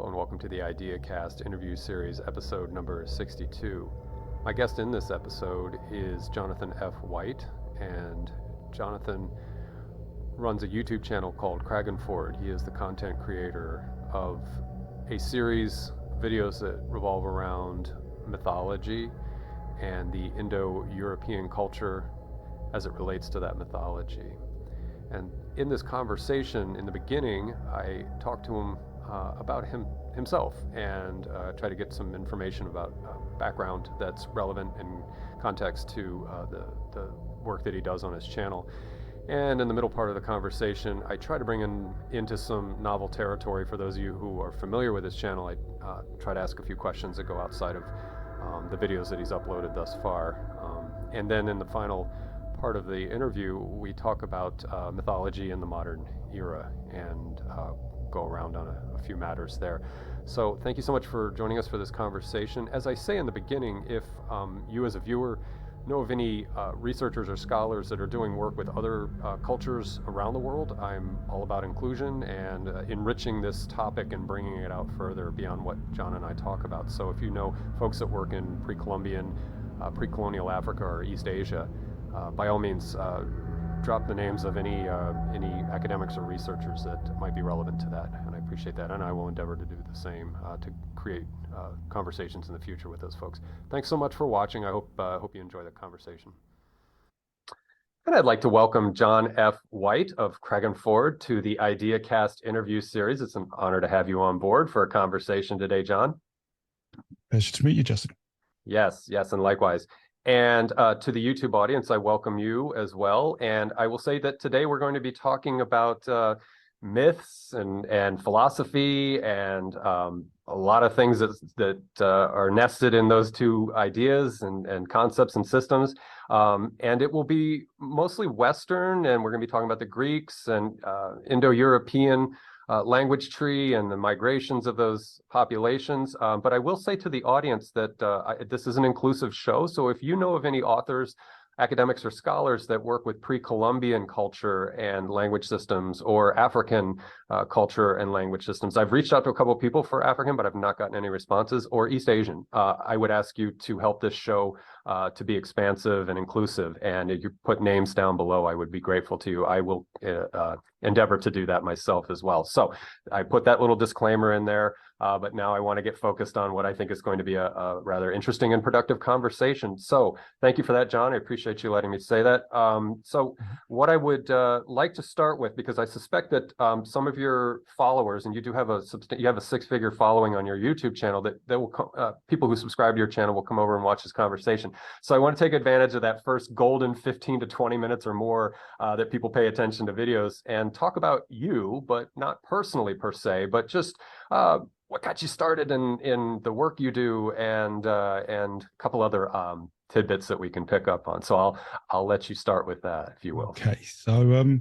Hello and welcome to the IdeaCast interview series, episode number 62. My guest in this episode is Jonathan F. White, and Jonathan runs a YouTube channel called Crecganford. He is the content creator of a series of videos that revolve around mythology and the Indo-European culture as it relates to that mythology. And in this conversation, in the beginning, I talked to him about himself and try to get some information about background that's relevant in context to the work that he does on his channel. And in the middle part of the conversation, I try to bring him into some novel territory. For those of you who are familiar with his channel, I try to ask a few questions that go outside of the videos that he's uploaded thus far. And then in the final part of the interview, we talk about mythology in the modern era and go around on a few matters there. So thank you so much for joining us for this conversation. As I say in the beginning, if you as a viewer know of any researchers or scholars that are doing work with other cultures around the world, I'm all about inclusion and enriching this topic and bringing it out further beyond what John and I talk about. So if you know folks that work in pre-Columbian, pre-colonial Africa or East Asia, by all means, drop the names of any academics or researchers that might be relevant to that, and I appreciate that, and I will endeavor to do the same to create conversations in the future with those folks. Thanks so much for watching. I hope you enjoy the conversation. And I'd like to welcome John F. White of Crecganford to the IdeaCast interview series. It's an honor to have you on board for a conversation today, John. Pleasure to meet you, Justin. Yes, and likewise. And to the YouTube audience, I welcome you as well. And I will say that today we're going to be talking about myths and philosophy and a lot of things that are nested in those two ideas and concepts and systems. And it will be mostly Western, and we're going to be talking about the Greeks and Indo-European language tree and the migrations of those populations. But I will say to the audience that this is an inclusive show. So if you know of any authors, academics, or scholars that work with pre-Columbian culture and language systems or African culture and language systems, I've reached out to a couple of people for African, but I've not gotten any responses, or East Asian. I would ask you to help this show to be expansive and inclusive. And if you put names down below, I would be grateful to you. I will endeavor to do that myself as well. So I put that little disclaimer in there, but now I want to get focused on what I think is going to be a rather interesting and productive conversation. So thank you for that, John. I appreciate you letting me say that. So what I would like to start with, because I suspect that some of your followers, and you do have a six-figure following on your YouTube channel, that will people who subscribe to your channel will come over and watch this conversation. So I want to take advantage of that first golden 15 to 20 minutes or more that people pay attention to videos and talk about you, but not personally per se, but just what got you started in the work you do, and a couple other tidbits that we can pick up on. So I'll let you start with that, if you will. Okay, so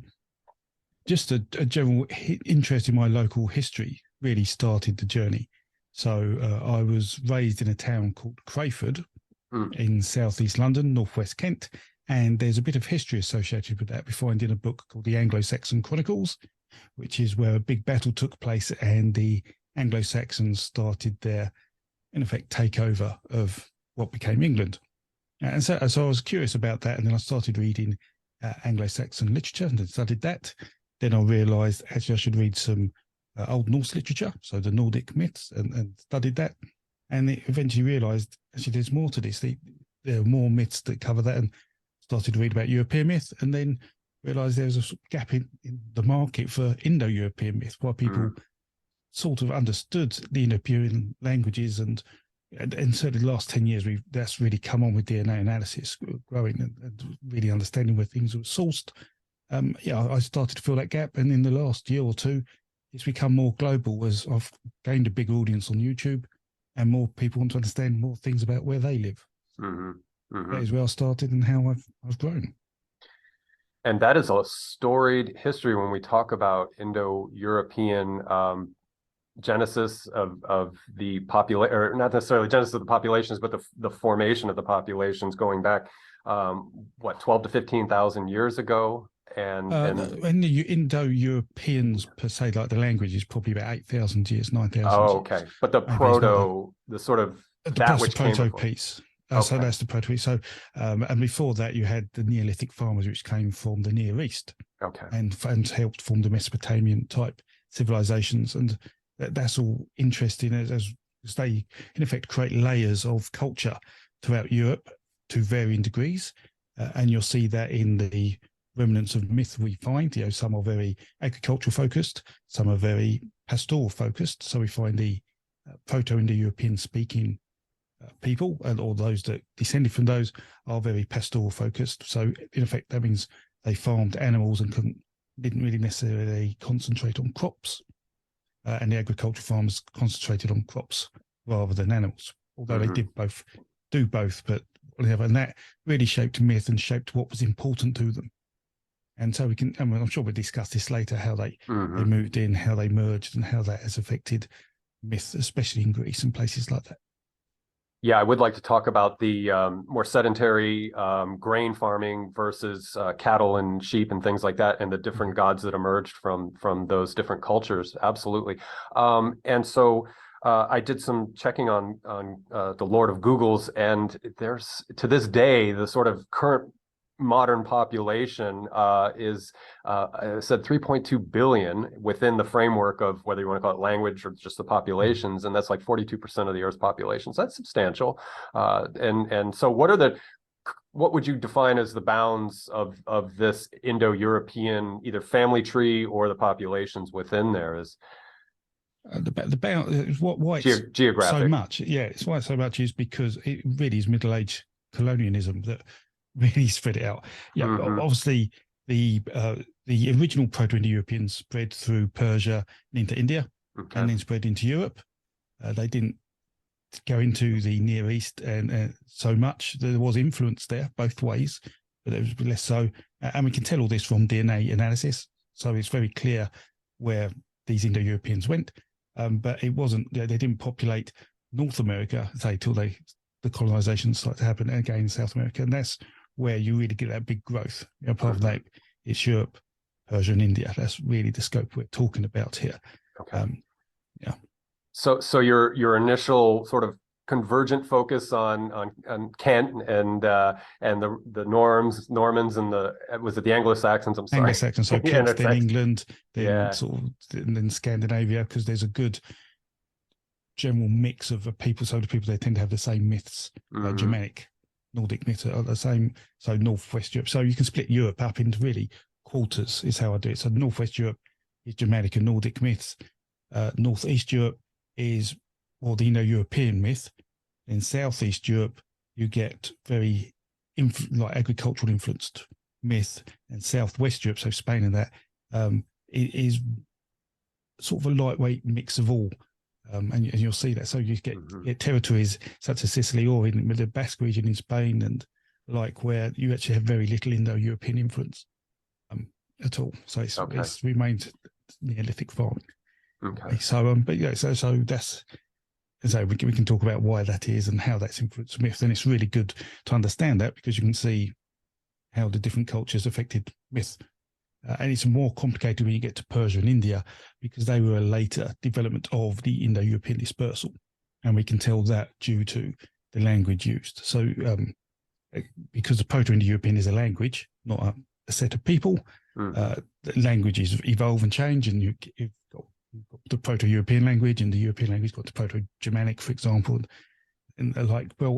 just a general interest in my local history really started the journey. So I was raised in a town called Crayford in southeast London, northwest Kent, and there's a bit of history associated with that. We find in a book called the Anglo-Saxon Chronicles, which is where a big battle took place and the Anglo-Saxons started their, in effect, takeover of what became England. And so I was curious about that, and then I started reading Anglo-Saxon literature and studied that. Then I realised actually I should read some Old Norse literature, so the Nordic myths, and studied that. And eventually realised actually there's more to this. There are more myths that cover that, and started to read about European myth, and then realised there was a gap in the market for Indo-European myth, where people sort of understood the Indo-European languages, and certainly the last 10 years, that's really come on with DNA analysis, growing and really understanding where things were sourced. I started to fill that gap, and in the last year or two, it's become more global as I've gained a big audience on YouTube, and more people want to understand more things about where they live. That is where I started and how I've grown. And that is a storied history when we talk about Indo-European genesis of the population, or not necessarily genesis of the populations, but the formation of the populations going back, 12 to 15,000 years ago. And the Indo-Europeans per se, like the language is probably about 8,000 years, 9,000 years. Okay. But the the sort of that which the proto piece. So that's the proto piece. So, and before that, you had the Neolithic farmers, which came from the Near East. Okay. And helped form the Mesopotamian type civilizations. And that's all interesting as they, in effect, create layers of culture throughout Europe to varying degrees. And you'll see that in the remnants of myth we find. Some are very agricultural focused, some are very pastoral focused. So we find the Proto-Indo-European speaking people, or those that descended from those, are very pastoral focused. So in effect, that means they farmed animals and didn't really necessarily concentrate on crops. And the agricultural farmers concentrated on crops rather than animals, although they did do both, but and that really shaped myth and shaped what was important to them. And so I'm sure we'll discuss this later, how they moved in, how they merged, and how that has affected myth, especially in Greece and places like that. Yeah, I would like to talk about the more sedentary grain farming versus cattle and sheep and things like that, and the different gods that emerged from those different cultures. Absolutely. And so I did some checking on the Lord of Googles, and there's, to this day, the sort of current modern population is said 3.2 billion within the framework of whether you want to call it language or just the populations, and that's like 42% of the Earth's population. So that's substantial. And so what would you define as the bounds of this Indo-European either family tree or the populations within there? Is the bound why it's geographic so much? Yeah, it's why it's so much is because it really is Middle Age colonialism that really spread it out. Yeah, obviously the original Proto-Indo-Europeans spread through Persia and into India, and then spread into Europe. They didn't go into the Near East and so much. There was influence there both ways, but it was less so. And we can tell all this from DNA analysis. So it's very clear where these Indo-Europeans went. But it wasn't, they didn't populate North America, say, till the colonization started to happen again in South America. And that's where you really get that big growth. Apart from that, it's Europe, Persia, and India. That's really the scope we're talking about here. Okay. Yeah. So your initial sort of convergent focus on Kent and the Normans and was it the Anglo-Saxons? I'm sorry. Anglo-Saxons, so Kent, then England, then then Scandinavia, because there's a good general mix of people. So the people, they tend to have the same myths, Germanic, Nordic myths are the same. So Northwest Europe. So you can split Europe up into really quarters is how I do it. So Northwest Europe is Germanic and Nordic myths. Northeast Europe is more the Indo-European myth. In Southeast Europe, you get very like agricultural influenced myth, and Southwest Europe, so Spain and that, it is sort of a lightweight mix of all. And you'll see that. So you get territories such as Sicily or in the Basque region in Spain, and like where you actually have very little Indo-European influence at all. So it's remained Neolithic farming. Okay. So but yeah, so that's, so we can talk about why that is and how that's influenced myth. And it's really good to understand that, because you can see how the different cultures affected myth. And it's more complicated when you get to Persia and India, because they were a later development of the Indo-European dispersal. And we can tell that due to the language used. So because the Proto-Indo-European is a language, not a set of people, the languages evolve and change. And you've got the Proto-European language, and the European language got the Proto-Germanic, for example. And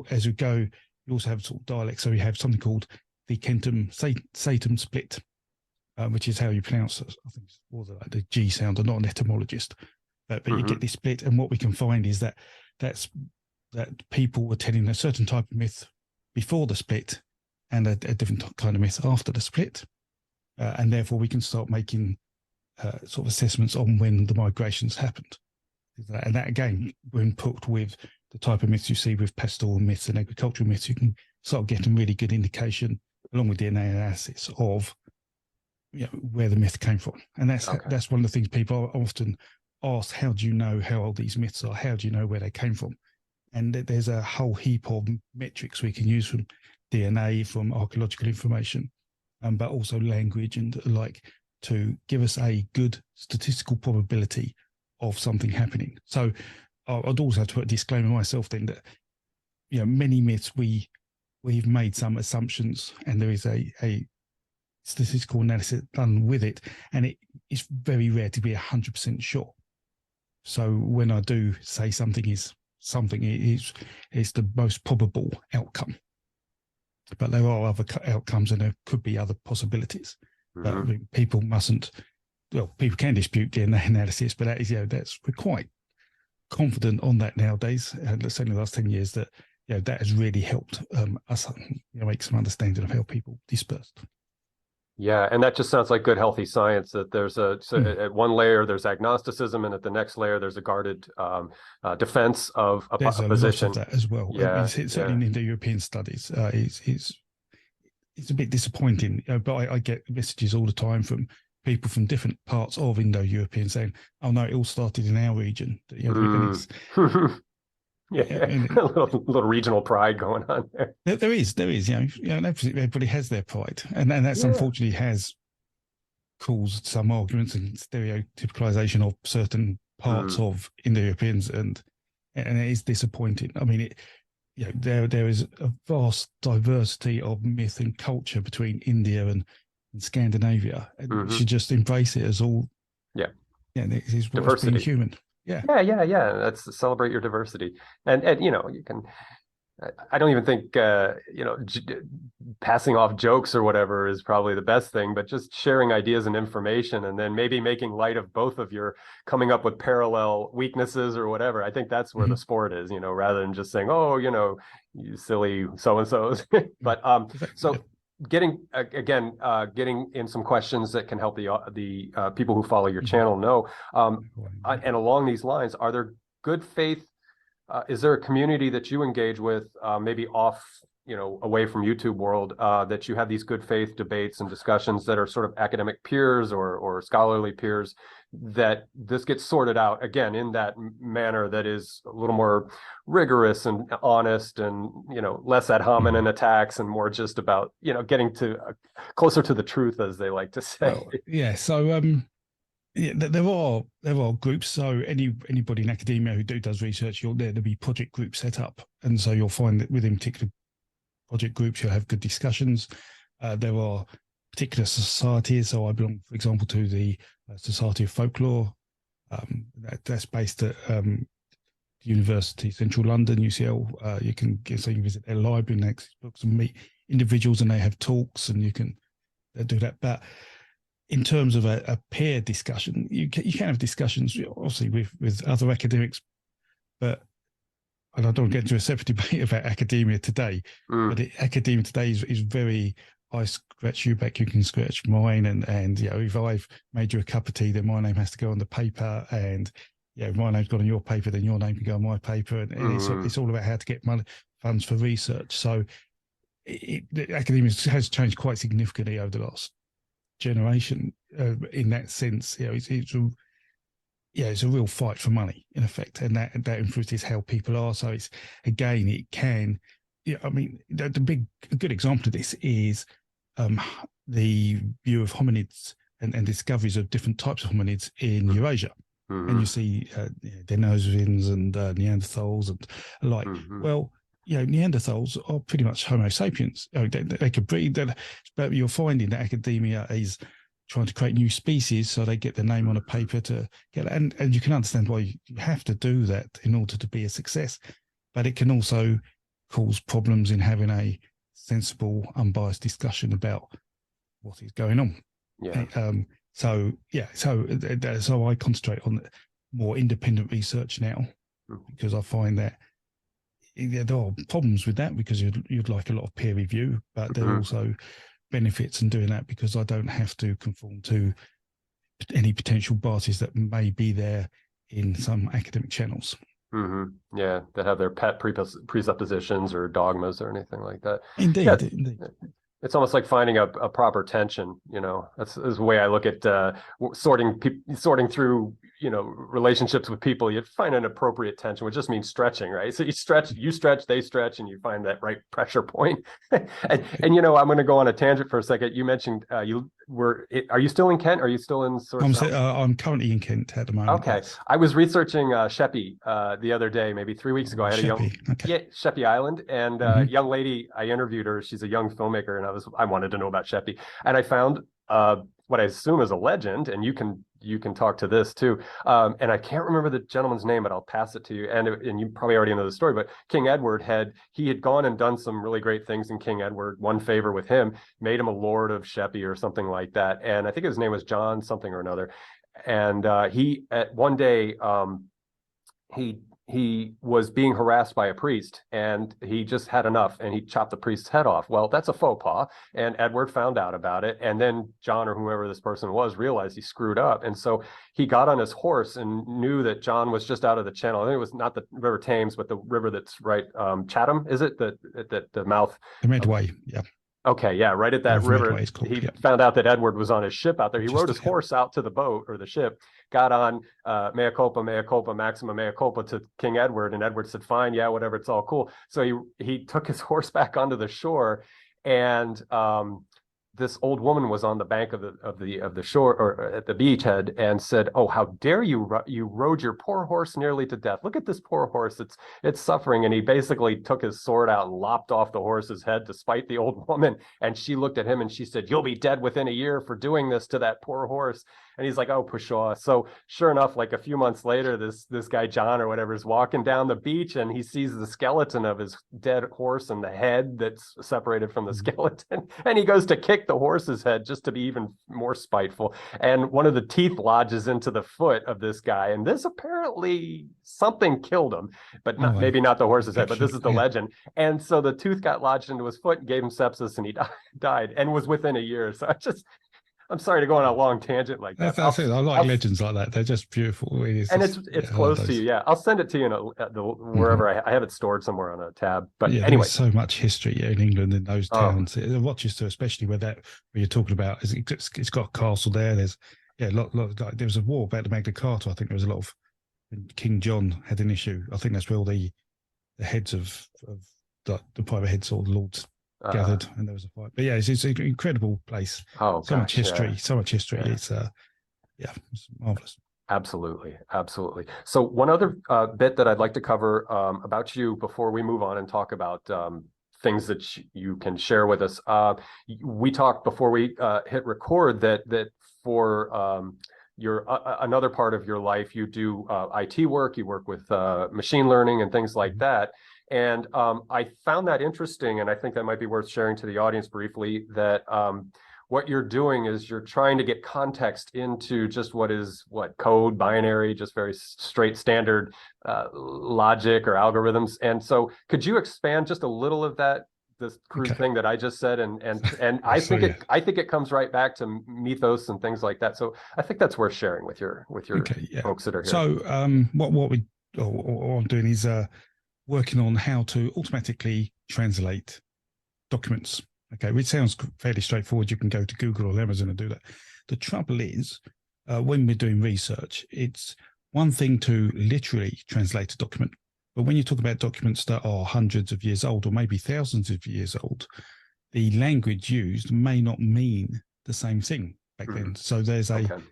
as you go, you also have sort of dialects. So you have something called the Kentum-Satum split, which is how you pronounce, I think, the G sound. I'm not an etymologist, but you get this split. And what we can find is that people were telling a certain type of myth before the split, and a different kind of myth after the split. And therefore we can start making sort of assessments on when the migrations happened. And that, again, when put with the type of myths you see with pastoral myths and agricultural myths, you can start getting really good indication, along with DNA analysis, of where the myth came from. And that's one of the things people often ask: how do you know how old these myths are? How do you know where they came from? And there's a whole heap of metrics we can use, from DNA, from archaeological information, but also language and like to give us a good statistical probability of something happening. So I'd also have to put a disclaimer myself then that, many myths we've made some assumptions and there is a statistical analysis done with it, and it's very rare to be 100% sure. So when I do say something is something, it's the most probable outcome. But there are other outcomes and there could be other possibilities. But people mustn't, people can dispute DNA analysis, but that is, we're quite confident on that nowadays. And certainly the last 10 years that, that has really helped us make some understanding of how people dispersed. Yeah, and that just sounds like good, healthy science, that there's at one layer, there's agnosticism, and at the next layer, there's a guarded defense of a there's position. Lot of that as well. Yeah, certainly in Indo-European studies, it's a bit disappointing, but I get messages all the time from people from different parts of Indo-European saying, "Oh no, it all started in our region." A little regional pride going on there. There is, everybody has their pride, and that's unfortunately has caused some arguments and stereotypicalization of certain parts of Indo-Europeans, and it is disappointing. I mean, there is a vast diversity of myth and culture between India and Scandinavia, and we should just embrace it as all. This is what's being human. Yeah. That's celebrate your diversity, and you can. I don't even think passing off jokes or whatever is probably the best thing, but just sharing ideas and information, and then maybe making light of both of your coming up with parallel weaknesses or whatever. I think that's where the sport is, rather than just saying, "Oh, you silly so and so's." But so. Getting in some questions that can help the people who follow your channel know. And along these lines, are there good faith? Is there a community that you engage with, maybe off, away from YouTube world, that you have these good faith debates and discussions that are sort of academic peers or scholarly peers, that this gets sorted out again in that manner that is a little more rigorous and honest, and less ad hominem attacks and more just about getting to closer to the truth, as they like to say. So there are groups. So anybody in academia who does research, there'll be project groups set up, and so you'll find that within particular project groups you'll have good discussions. There are particular societies. So I belong, for example, to the Society of Folklore. That's based at University Central London, UCL. You can visit their library and access books and meet individuals, and they have talks, and you can do that. But in terms of a peer discussion, you can have discussions, obviously, with other academics, but and I don't get into a separate debate about academia today, but academia today is very, I scratch your back, you can scratch mine, and if I've made you a cup of tea, then my name has to go on the paper, and if my name's gone on your paper, then your name can go on my paper, and it's all about how to get money, funds for research. So academia has changed quite significantly over the last generation in that sense. It's a real fight for money in effect, and that influences how people are. So it's, again, it can, I mean, a good example of this is the view of hominids and discoveries of different types of hominids in Eurasia. And you see Denisovans and Neanderthals and alike. Well, Neanderthals are pretty much Homo sapiens. They could breed, but you're finding that academia is trying to create new species, so they get their name on a paper to get, and you can understand why you have to do that in order to be a success. But it can also cause problems in having a sensible, unbiased discussion about what is going on. So I concentrate on more independent research now, because I find that there are problems with that, because you'd like a lot of peer review, but there are also benefits in doing that, because I don't have to conform to any potential biases that may be there in some academic channels. That have their pet presuppositions or dogmas or anything like that. Indeed. It's almost like finding a proper tension. That's the way I look at sorting through relationships with people, you find an appropriate tension, which just means stretching, right? So you stretch, they stretch, and you find that right pressure point. and I'm going to go on a tangent for a second. You mentioned are you still in Kent? Are you still in sort of I'm currently in Kent at the moment. Okay. Yes. I was researching Sheppey the other day, maybe 3 weeks ago. I had Sheppey Island, and a young lady, I interviewed her. She's a young filmmaker, and I wanted to know about Sheppey. And I found what I assume is a legend, and you can talk to this too. And I can't remember the gentleman's name, but I'll pass it to you. And you probably already know the story, but King Edward had gone and done some really great things in King Edward. One favor with him, made him a lord of Sheppey or something like that. And I think his name was John something or another. And he at one day he was being harassed by a priest, and he just had enough, and he chopped the priest's head off. Well, that's a faux pas, and Edward found out about it, and then John, or whoever this person was, realized he screwed up, and so he got on his horse and knew that John was just out of the channel. I think it was not the River Thames, but the river that's right, Chatham, is it, the mouth? The Medway, yeah. Okay, yeah, right at that river. He found out that Edward was on his ship out there. He rode his horse out to the boat or the ship, got on mea culpa, maxima mea culpa to King Edward, and Edward said, "Fine, yeah, whatever, it's all cool." So he took his horse back onto the shore, and this old woman was on the bank of the shore, or at the beachhead, and said, "Oh, how dare you! You rode your poor horse nearly to death. Look at this poor horse; it's suffering." And he basically took his sword out and lopped off the horse's head to spite the old woman. And she looked at him and she said, "You'll be dead within a year for doing this to that poor horse." And he's like, "Oh, pshaw." So sure enough, like a few months later, this guy John or whatever is walking down the beach, and he sees the skeleton of his dead horse and the head that's separated from the skeleton. And he goes to kick the horse's head just to be even more spiteful. And one of the teeth lodges into the foot of this guy. And this apparently something killed him, but maybe not the horse's head, but this is the legend. And so the tooth got lodged into his foot and gave him sepsis, and he died, and was within a year. So I'm sorry to go on a long tangent like that. That's it. I like legends like that. They're just beautiful. It's close to you. Yeah, I'll send it to you wherever I have it stored somewhere on a tab. But anyway, there's so much history in England in those towns. Rochester, especially where you're talking about, it's got a castle there. There's like, there was a war about the Magna Carta. I think there was a lot of King John had an issue. I think that's where all the heads of the private heads or the lords gathered, and there was a fight. But yeah, it's an incredible place. Much history. Yeah. It's marvelous. Absolutely. So one other bit that I'd like to cover about you before we move on and talk about things that you can share with us. We talked before we hit record that for your another part of your life, you do IT work. You work with machine learning and things like that. And I found that interesting, and I think that might be worth sharing to the audience briefly, that what you're doing is you're trying to get context into just what code, binary, just very straight standard logic or algorithms. And so could you expand just a little of this crude thing that I just said? And I think it comes right back to mythos and things like that. So I think that's worth sharing with your folks that are here. So what I'm doing is working on how to automatically translate documents. Okay, which sounds fairly straightforward. You can go to Google or Amazon and do that. The trouble is, when we're doing research, it's one thing to literally translate a document, but when you talk about documents that are hundreds of years old or maybe thousands of years old, the language used may not mean the same thing back then. So there's an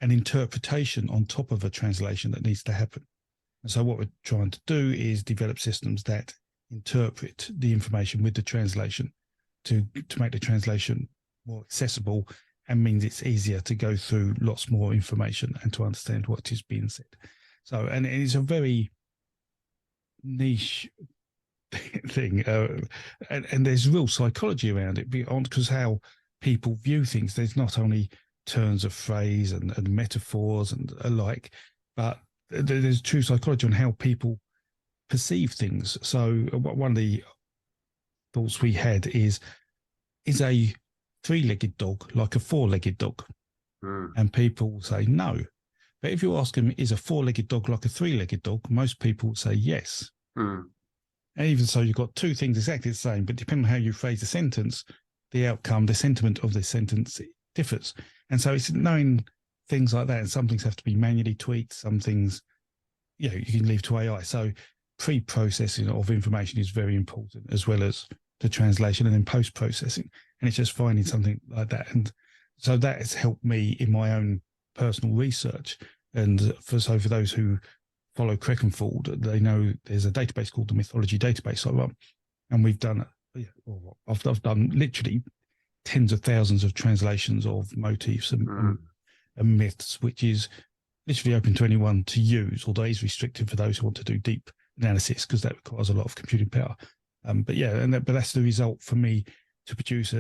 interpretation on top of a translation that needs to happen. And so what we're trying to do is develop systems that interpret the information with the translation to make the translation more accessible, and means it's easier to go through lots more information and to understand what is being said. So, and it's a very niche thing, and there's real psychology around it, because how people view things. There's not only turns of phrase and metaphors and alike, but there's true psychology on how people perceive things. So one of the thoughts we had is a three-legged dog like a four-legged dog? And people say no. But if you ask them, is a four-legged dog like a three-legged dog? Most people say yes. And even so, you've got two things exactly the same, but depending on how you phrase the sentence, the outcome, the sentiment of the sentence differs. And so it's knowing things like that. And some things have to be manually tweaked. Some things, you can leave to AI. So pre-processing of information is very important, as well as the translation and then post-processing. And it's just finding something like that. And so that has helped me in my own personal research. And for those who follow Crecganford, they know there's a database called the Mythology database I run. And we've done, I've done literally tens of thousands of translations of motifs and myths, which is literally open to anyone to use, although it's restricted for those who want to do deep analysis, because that requires a lot of computing power. But that's the result for me to produce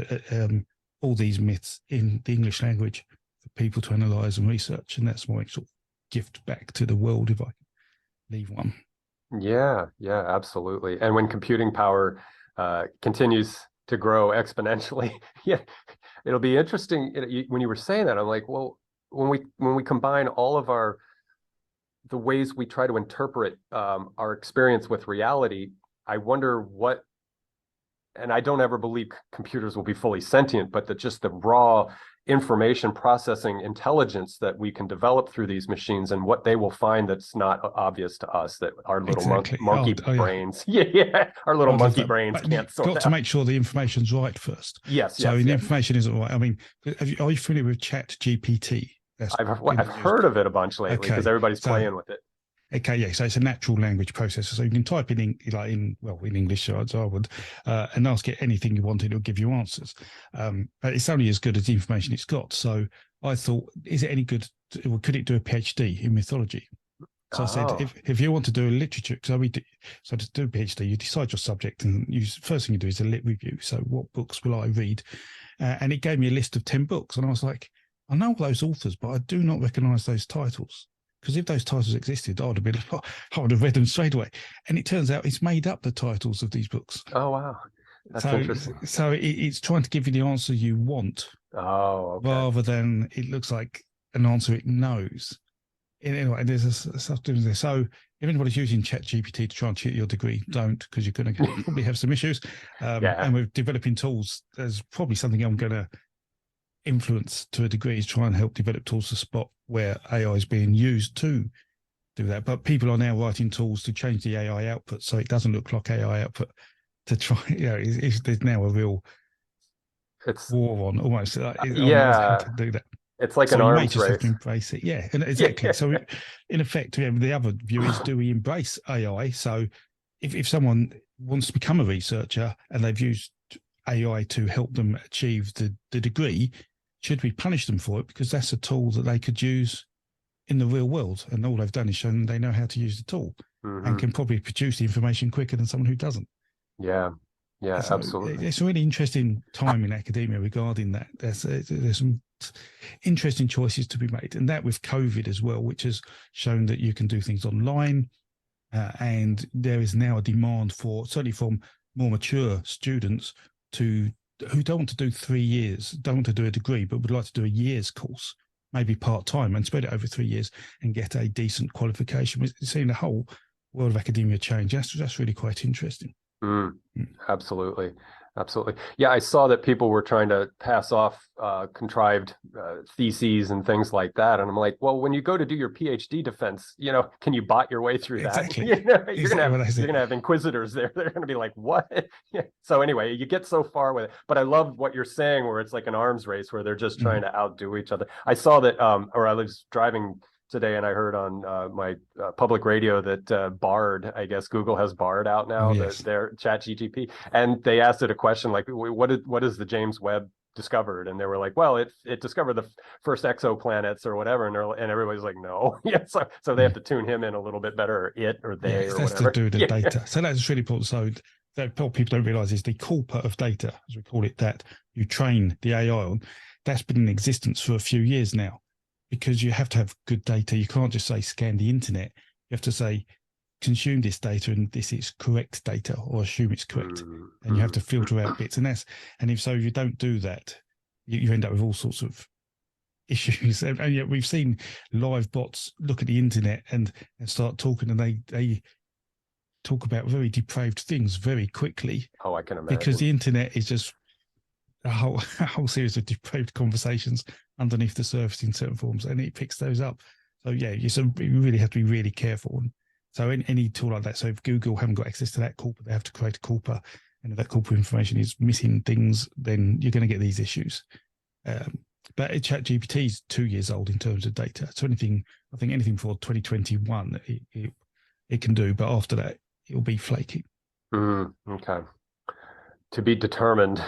all these myths in the English language for people to analyse and research. And that's my sort of gift back to the world, if I can leave one. Yeah, absolutely. And when computing power continues to grow exponentially, it'll be interesting. When you were saying that, I'm like, well, when we combine all of the ways we try to interpret our experience with reality, I wonder what, and I don't ever believe computers will be fully sentient, but just the raw information processing intelligence that we can develop through these machines, and what they will find that's not obvious to us, that our little monkey brains, our little monkey brains can't sort out. Got to make sure the information's right first. Yes. So the information isn't right. I mean, are you familiar with ChatGPT? I've heard of it a bunch lately because everybody's playing with it. Okay, yeah. So it's a natural language processor. So you can type in English, as I would, and ask it anything you want. It'll give you answers. But it's only as good as the information it's got. So I thought, is it any good? Could it do a PhD in mythology? So I said, if you want to do a literature, so to do a PhD, you decide your subject, and first thing you do is a lit review. So what books will I read? And it gave me a list of 10 books, and I was like, I know all those authors, but I do not recognise those titles. Because if those titles existed, I would have read them straight away. And it turns out it's made up the titles of these books. Oh, wow. That's interesting. So it's trying to give you the answer you want. Oh, okay. Rather than it looks like an answer it knows. Anyway, there's stuff doing there. So if anybody's using ChatGPT to try and cheat your degree, don't, because you're going to probably have some issues. And we're developing tools. There's probably something I'm going to influence to a degree, is try and help develop tools to spot where AI is being used to do that. But people are now writing tools to change the AI output so it doesn't look like AI output, to try, there's now a real war on almost. On how to do that. It's like an arms race. Have to embrace it. Yeah, and exactly. So in effect, the other view is, do we embrace AI? So if someone wants to become a researcher and they've used AI to help them achieve the degree, should we punish them for it? Because that's a tool that they could use in the real world. And all they've done is shown they know how to use the tool and can probably produce the information quicker than someone who doesn't. Yeah, so absolutely. It's a really interesting time in academia regarding that. There's some interesting choices to be made. And that with COVID as well, which has shown that you can do things online. And there is now a demand for, certainly from more mature students, who don't want to do 3 years, don't want to do a degree, but would like to do a year's course, maybe part-time, and spread it over 3 years and get a decent qualification. We're seeing the whole world of academia change. That's really quite interesting. Absolutely. Yeah, I saw that people were trying to pass off contrived theses and things like that. And I'm like, well, when you go to do your PhD defense, can you bot your way through that? Exactly. You're gonna have inquisitors there. They're gonna be like, what? So anyway, you get so far with it. But I love what you're saying, where it's like an arms race where they're just trying to outdo each other. I saw that, or I was driving today, and I heard on my public radio that Bard, I guess Google has Bard out now, their ChatGPT, and they asked it a question like, what is the James Webb discovered? And they were like, well, it discovered the first exoplanets or whatever, and everybody's like, no. So they have to tune him in a little bit better, or they or that's whatever. To do with the data. So that's really important. So that what people don't realize is the corpus of data, as we call it, that you train the AI on, that's been in existence for a few years now. Because you have to have good data. You can't just say scan the internet. You have to say consume this data and this is correct data, or assume it's correct. And you have to filter out bits. And if you don't do that, you end up with all sorts of issues. And yet we've seen live bots look at the internet and start talking, and they talk about very depraved things very quickly. Oh, I can imagine. Because the internet is just a whole series of depraved conversations underneath the surface in certain forms, and it picks those up. So yeah, you really have to be really careful. And so any tool like that. So if Google haven't got access to that corpora, they have to create a corpora, and if that corpora information is missing things, then you're going to get these issues. But ChatGPT is 2 years old in terms of data. So I think anything for 2021, it can do, but after that, it'll be flaky. Okay. To be determined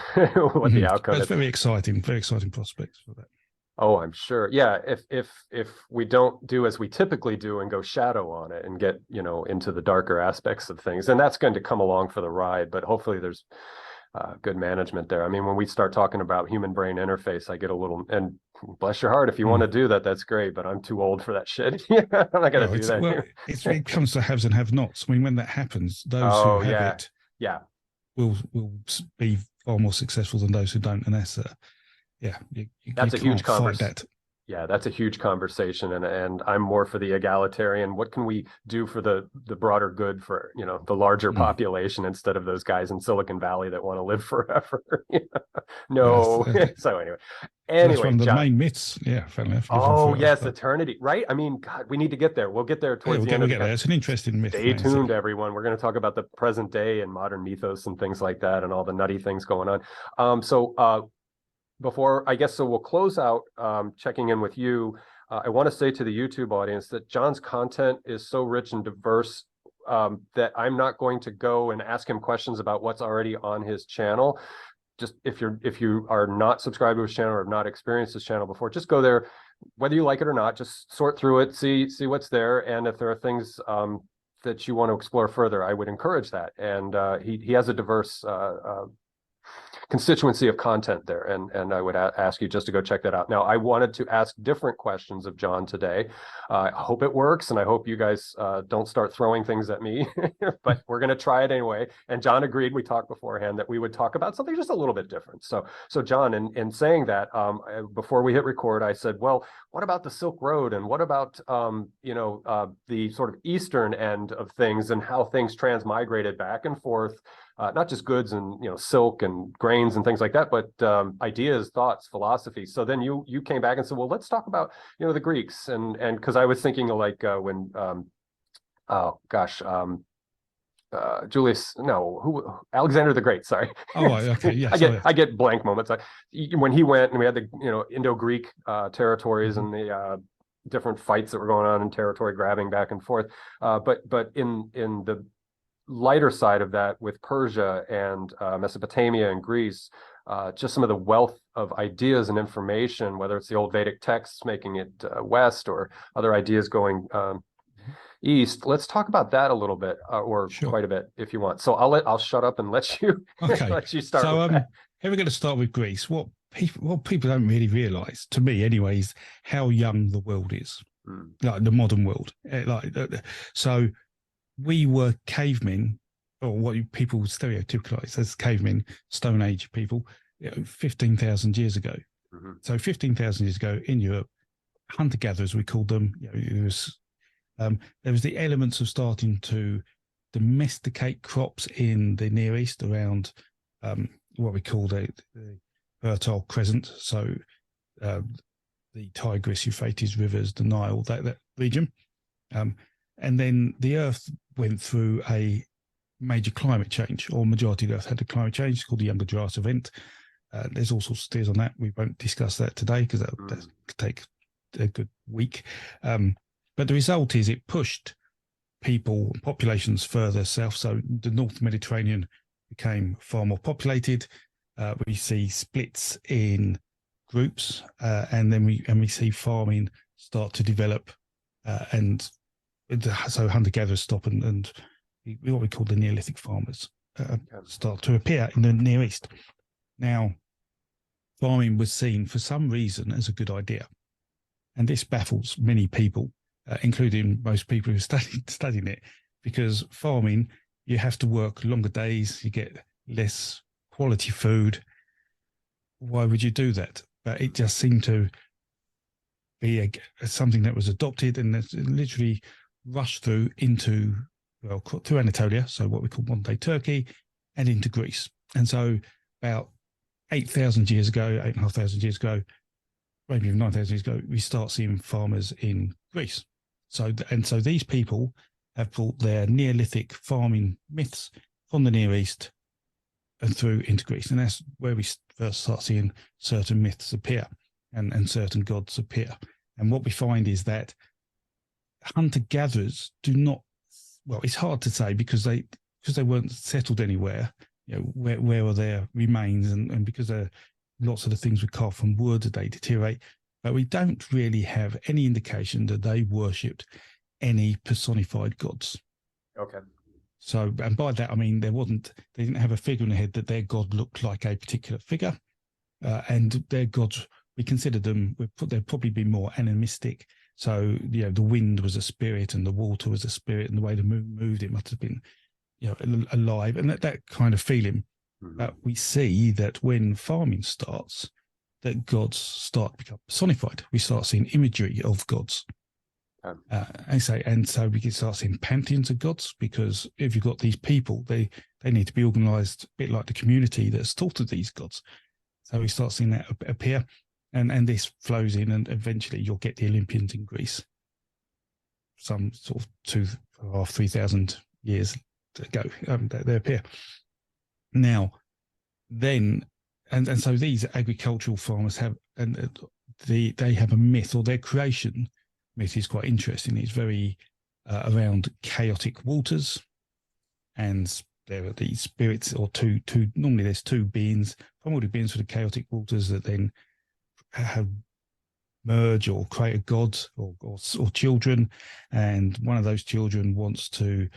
what the outcome is. Very exciting prospects for that. Oh, I'm sure. Yeah, if we don't do as we typically do and go shadow on it and get, into the darker aspects of things, then that's going to come along for the ride. But hopefully there's good management there. I mean, when we start talking about human brain interface, I get a little, and bless your heart, if you want to do that, that's great, but I'm too old for that shit. I'm not going to do that. Well, it comes to haves and have-nots. I mean, when that happens, those who have it will be far more successful than those who don't. And that's that's a huge conversation. Yeah, that's a huge conversation, and I'm more for the egalitarian. What can we do for the broader good for the larger population instead of those guys in Silicon Valley that want to live forever? No. So anyway, that's one of the main myths. Yeah, oh yes, eternity. Right. I mean, God, we need to get there. We'll get there towards the end. It's an interesting myth. Stay tuned, everyone. We're going to talk about the present day and modern mythos and things like that, and all the nutty things going on. Before, I guess, so we'll close out checking in with you. I want to say to the YouTube audience that John's content is so rich and diverse that I'm not going to go and ask him questions about what's already on his channel. Just if you are not subscribed to his channel or have not experienced his channel before, just go there, whether you like it or not, just sort through it, see what's there. And if there are things that you want to explore further, I would encourage that. And he has a diverse constituency of content there, and I would ask you just to go check that out. Now, I wanted to ask different questions of John today. I hope it works, and I hope you guys don't start throwing things at me, but we're going to try it anyway. And John agreed, we talked beforehand, that we would talk about something just a little bit different. So John, in saying that, before we hit record, I said, well, what about the Silk Road, and what about the sort of eastern end of things and how things transmigrated back and forth, not just goods and silk and grains and things like that, but ideas, thoughts, philosophy. So then you came back and said, well, let's talk about the Greeks, and because I was thinking like when Alexander the Great, sorry. Okay, yes. I get blank moments. When he went and we had the Indo-Greek territories and the different fights that were going on and territory grabbing back and forth, but in the lighter side of that, with Persia and Mesopotamia and Greece, just some of the wealth of ideas and information, whether it's the old Vedic texts making it west or other ideas going east. Let's talk about that a little bit, or sure, quite a bit, if you want. So I'll shut up and let you let you start. So here we're going to start with Greece. What people don't really realize, to me anyway, is how young the world is, like the modern world. So we were cavemen, or what people stereotypize as cavemen, Stone Age people, 15,000 years ago. So 15,000 years ago in Europe, hunter-gatherers, we called them. There was the elements of starting to domesticate crops in the Near East around what we call the Fertile Crescent. So the Tigris, Euphrates rivers, the Nile, that region. And then the Earth went through a major climate change, or majority of the Earth had a climate change. It's called the Younger Dryas event. There's all sorts of theories on that. We won't discuss that today because that could take a good week. But the result is it pushed populations further south. So the North Mediterranean became far more populated. We see splits in groups, and then we see farming start to develop, and so hunter-gatherers stop, and what we call the Neolithic farmers start to appear in the Near East. Now, farming was seen for some reason as a good idea, and this baffles many people, including most people who studying it, because farming, you have to work longer days, you get less quality food. Why would you do that? But it just seemed to be something that was adopted and that's literally rushed through through Anatolia, so what we call modern-day Turkey, and into Greece. And so about 8,000 years ago, 8,500 years ago, maybe even 9,000 years ago, we start seeing farmers in Greece. So these people have brought their Neolithic farming myths from the Near East and through into Greece. And that's where we first start seeing certain myths appear and certain gods appear. And what we find is that hunter-gatherers do not, well, it's hard to say because they weren't settled anywhere. You know, where are their remains, and because lots of the things we carve from wood, they deteriorate. But we don't really have any indication that they worshipped any personified gods. Okay. So, and by that I mean they didn't have a figure in the head that their god looked like a particular figure, and their gods, we consider them, they'd probably be more animistic. So, you know, the wind was a spirit and the water was a spirit, and the way the moon moved, it must have been, you know, alive, and that kind of feeling. But we see that when farming starts, that gods start to become personified. We start seeing imagery of gods. And so we can start seeing pantheons of gods, because if you've got these people, they need to be organised a bit like the community that's taught of these gods. So we start seeing that appear, and this flows in, and eventually you'll get the Olympians in Greece, some sort of 2,500, 3,000 years ago. They appear. Now, then, and so these agricultural farmers have, and they have a myth, or their creation myth is quite interesting. It's very around chaotic waters, and there are these spirits, or two. Normally, there's two beings, primordial beings for the chaotic waters, that then have merge or create a god or children, and one of those children wants to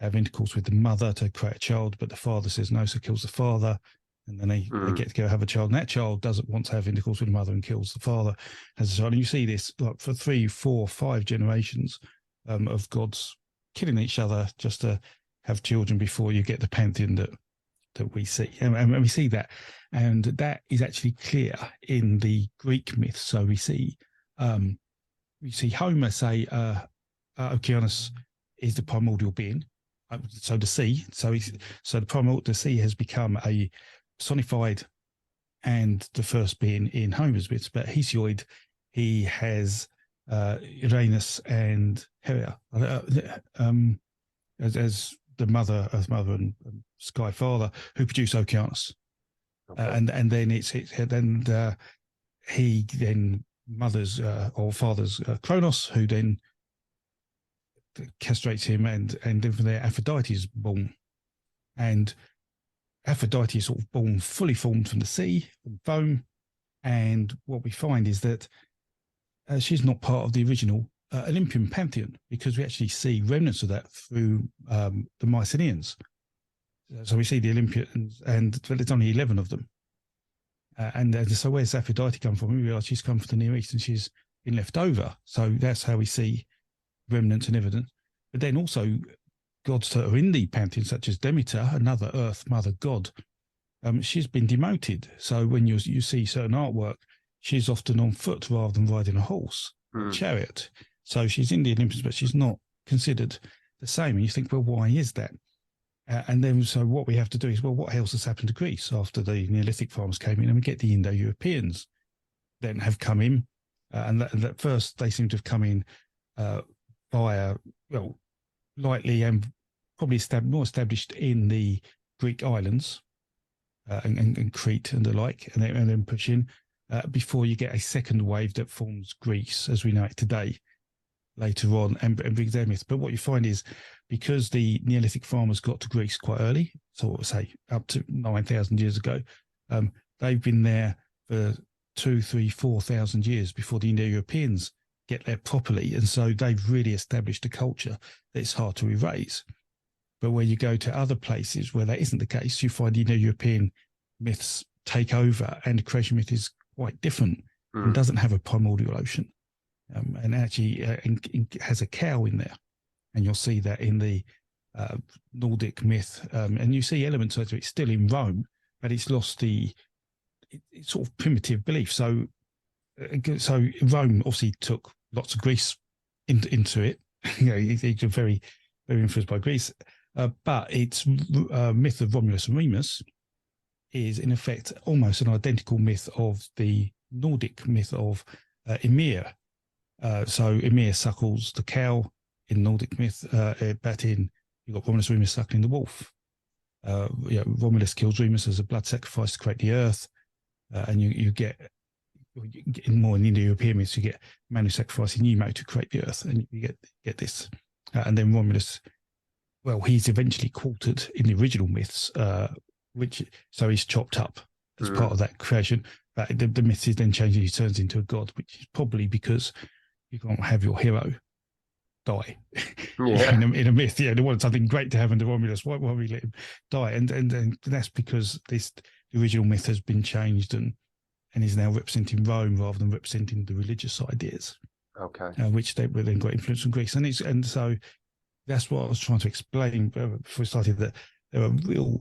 have intercourse with the mother to create a child, but the father says no, so kills the father, and then they get to go have a child, and that child doesn't want to have intercourse with the mother and kills the father, has a child. And you see this like for 3, 4, 5 generations of gods killing each other just to have children before you get the pantheon that we see. And we see that, and that is actually clear in the Greek myths. So we see Homer say Oceanus is the primordial being. So the sea, the sea has become a personified and the first being in Homer's myths. But Hesiod, he has Uranus and Hera as the mother, Earth Mother, and Sky Father, who produce Oceanus. Okay. And then he then mothers or fathers Kronos, who then castrates him, and then from there Aphrodite is born, and Aphrodite is sort of born fully formed from the sea, from foam. And what we find is that she's not part of the original Olympian pantheon, because we actually see remnants of that through the Mycenaeans. So we see the Olympians, and there's only 11 of them. So where's Aphrodite come from? We realize she's come from the Near East, and she's been left over. So that's how we see remnants and evidence. But then also gods that are in the pantheon, such as Demeter, another Earth Mother god, she's been demoted. So when you see certain artwork, she's often on foot rather than riding a horse, or chariot. So she's in the Olympians, but she's not considered the same. And you think, well, why is that? And then, so what we have to do is, well, what else has happened to Greece after the Neolithic farmers came in? And we get the Indo-Europeans then have come in. And at first, they seem to have come in via, well, lightly and probably more established in the Greek islands and Crete and the like, and then push in before you get a second wave that forms Greece as we know it today later on, and brings their myth. But what you find is, because the Neolithic farmers got to Greece quite early, so say up to 9,000 years ago, they've been there for 2, 3, 4,000 years before the Indo-Europeans get there properly. And so they've really established a culture that it's hard to erase. But where you go to other places where that isn't the case, you find the Indo-European myths take over, and the creation myth is quite different and doesn't have a primordial ocean. And actually has a cow in there. And you'll see that in the Nordic myth. And you see elements of it still in Rome, but it's lost it's sort of primitive belief. So Rome obviously took lots of Greece into it. You know, it's very, very influenced by Greece. But its myth of Romulus and Remus is in effect almost an identical myth of the Nordic myth of Ymir. So Ymir suckles the cow in Nordic myth, but you've got Romulus Remus suckling the wolf. Romulus kills Remus as a blood sacrifice to create the earth, and you get more in Indo-European myths, you get man who sacrificing Nemo to create the earth, and you get this. And then Romulus, well, he's eventually quartered in the original myths, so he's chopped up as part of that creation. But the myth is then changed and he turns into a god, which is probably because you can't have your hero die in a myth. They wanted something great to have under Romulus. Why we let him die? And that's because the original myth has been changed and is now representing Rome rather than representing the religious ideas. Okay. Which they were then got influence from Greece, and so that's what I was trying to explain before we started, that there are real,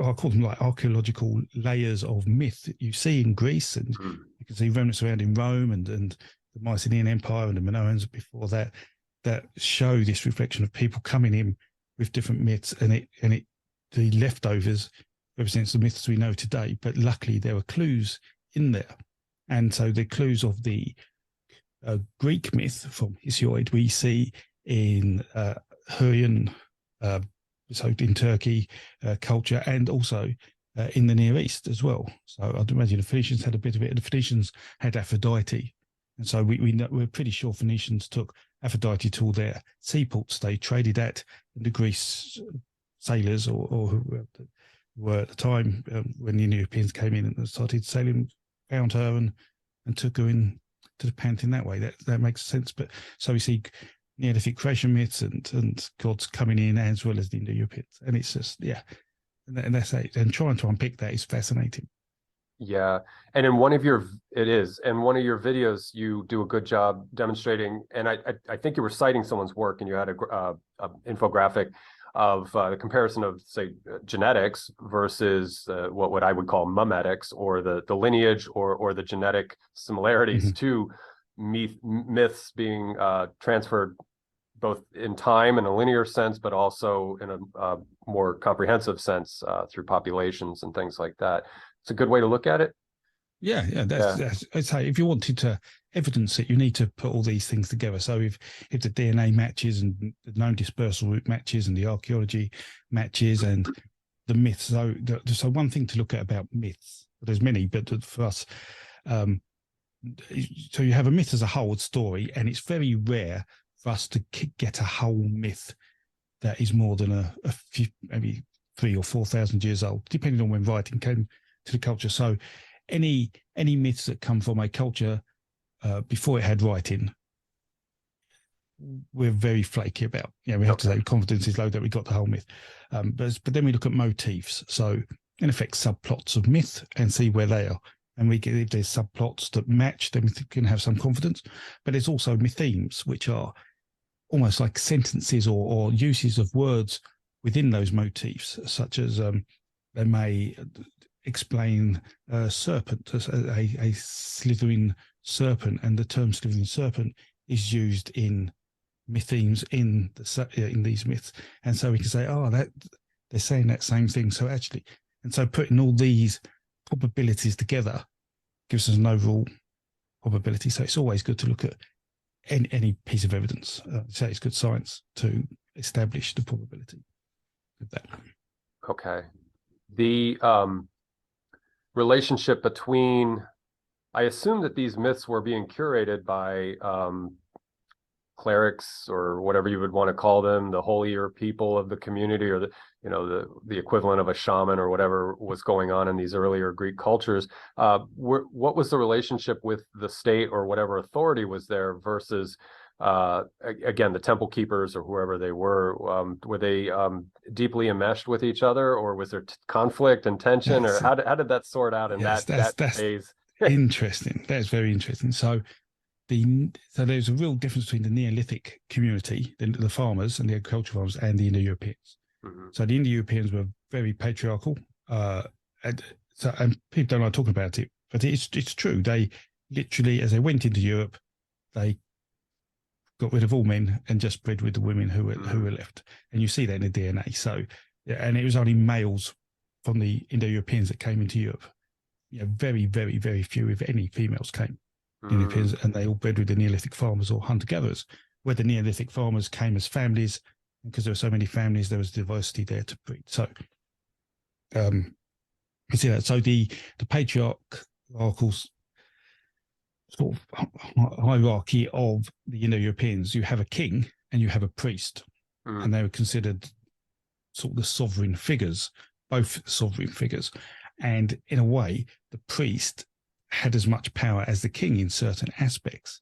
I call them like archaeological layers of myth that you see in Greece, and you can see remnants around in Rome and the Mycenaean Empire and the Minoans before that show this reflection of people coming in with different myths, and the leftovers represents the myths we know today. But luckily there are clues in there, and so the clues of the Greek myth from Hesiod we see in Hurrian, so in Turkey culture, and also in the Near East as well. So I'd imagine the Phoenicians had a bit of it. The Phoenicians had Aphrodite, and so we're pretty sure Phoenicians took Aphrodite to all their seaports they traded at, and the Greece sailors or who were at the time when the Indo-Europeans came in and started sailing, found her and took her in to the pantheon that way. That makes sense. But so we see Neolithic creation myths and gods coming in as well as the Indo-Europeans, and it's just and that's it. And trying to unpick that is fascinating. Yeah, and in one of your videos, you do a good job demonstrating, and I think you were citing someone's work, and you had a infographic of the comparison of, say, genetics versus what I would call memetics, or the lineage or the genetic similarities to myths being transferred both in time in a linear sense, but also in a more comprehensive sense through populations and things like that. It's a good way to look at it. That's I'd say if you wanted to evidence it, you need to put all these things together. So if the DNA matches and the known dispersal route matches and the archaeology matches and the myths. So one thing to look at about myths, there's many, but for us, so you have a myth as a whole story, and it's very rare for us to get a whole myth that is more than a few, maybe 3,000 or 4,000 years old, depending on when writing came to the culture. So any myths that come from a culture before it had writing, we're very flaky about. We have to say confidence is low that we got the whole myth. But then we look at motifs. So in effect, subplots of myth, and see where they are. And if there's subplots that match, then we can have some confidence. But there's also mythemes, which are almost like sentences or uses of words within those motifs, such as they may explain a serpent, a slithering serpent, and the term slithering serpent is used in mythemes in these myths, and so we can say, that they're saying that same thing. So actually, and so putting all these probabilities together gives us an overall probability. So it's always good to look at any piece of evidence. So it's good science to establish the probability of that. Okay. The relationship between, I assume that these myths were being curated by clerics, or whatever you would want to call them, the holier people of the community, or the equivalent of a shaman, or whatever was going on in these earlier Greek cultures. What was the relationship with the state or whatever authority was there versus again, the temple keepers or whoever they were they deeply enmeshed with each other, or was there conflict and tension, or how did that sort out in that phase? Interesting. That's very interesting. So there's a real difference between the Neolithic community, the farmers and the agricultural farmers, and the Indo-Europeans. So the Indo-Europeans were very patriarchal, and people don't like talking about it, but it's true. They literally, as they went into Europe, they got rid of all men and just bred with the women who were left, and you see that in the DNA. So, and it was only males from the Indo-Europeans that came into Europe. Very, very, very few, if any, females came. Europeans, and they all bred with the Neolithic farmers or hunter-gatherers, where the Neolithic farmers came as families, because there were so many families, there was diversity there to breed. So, you see that. So the patriarchal sort of hierarchy of the Indo-Europeans, you have a king and you have a priest, and they were considered sort of the sovereign figures, both sovereign figures. And in a way, the priest had as much power as the king in certain aspects,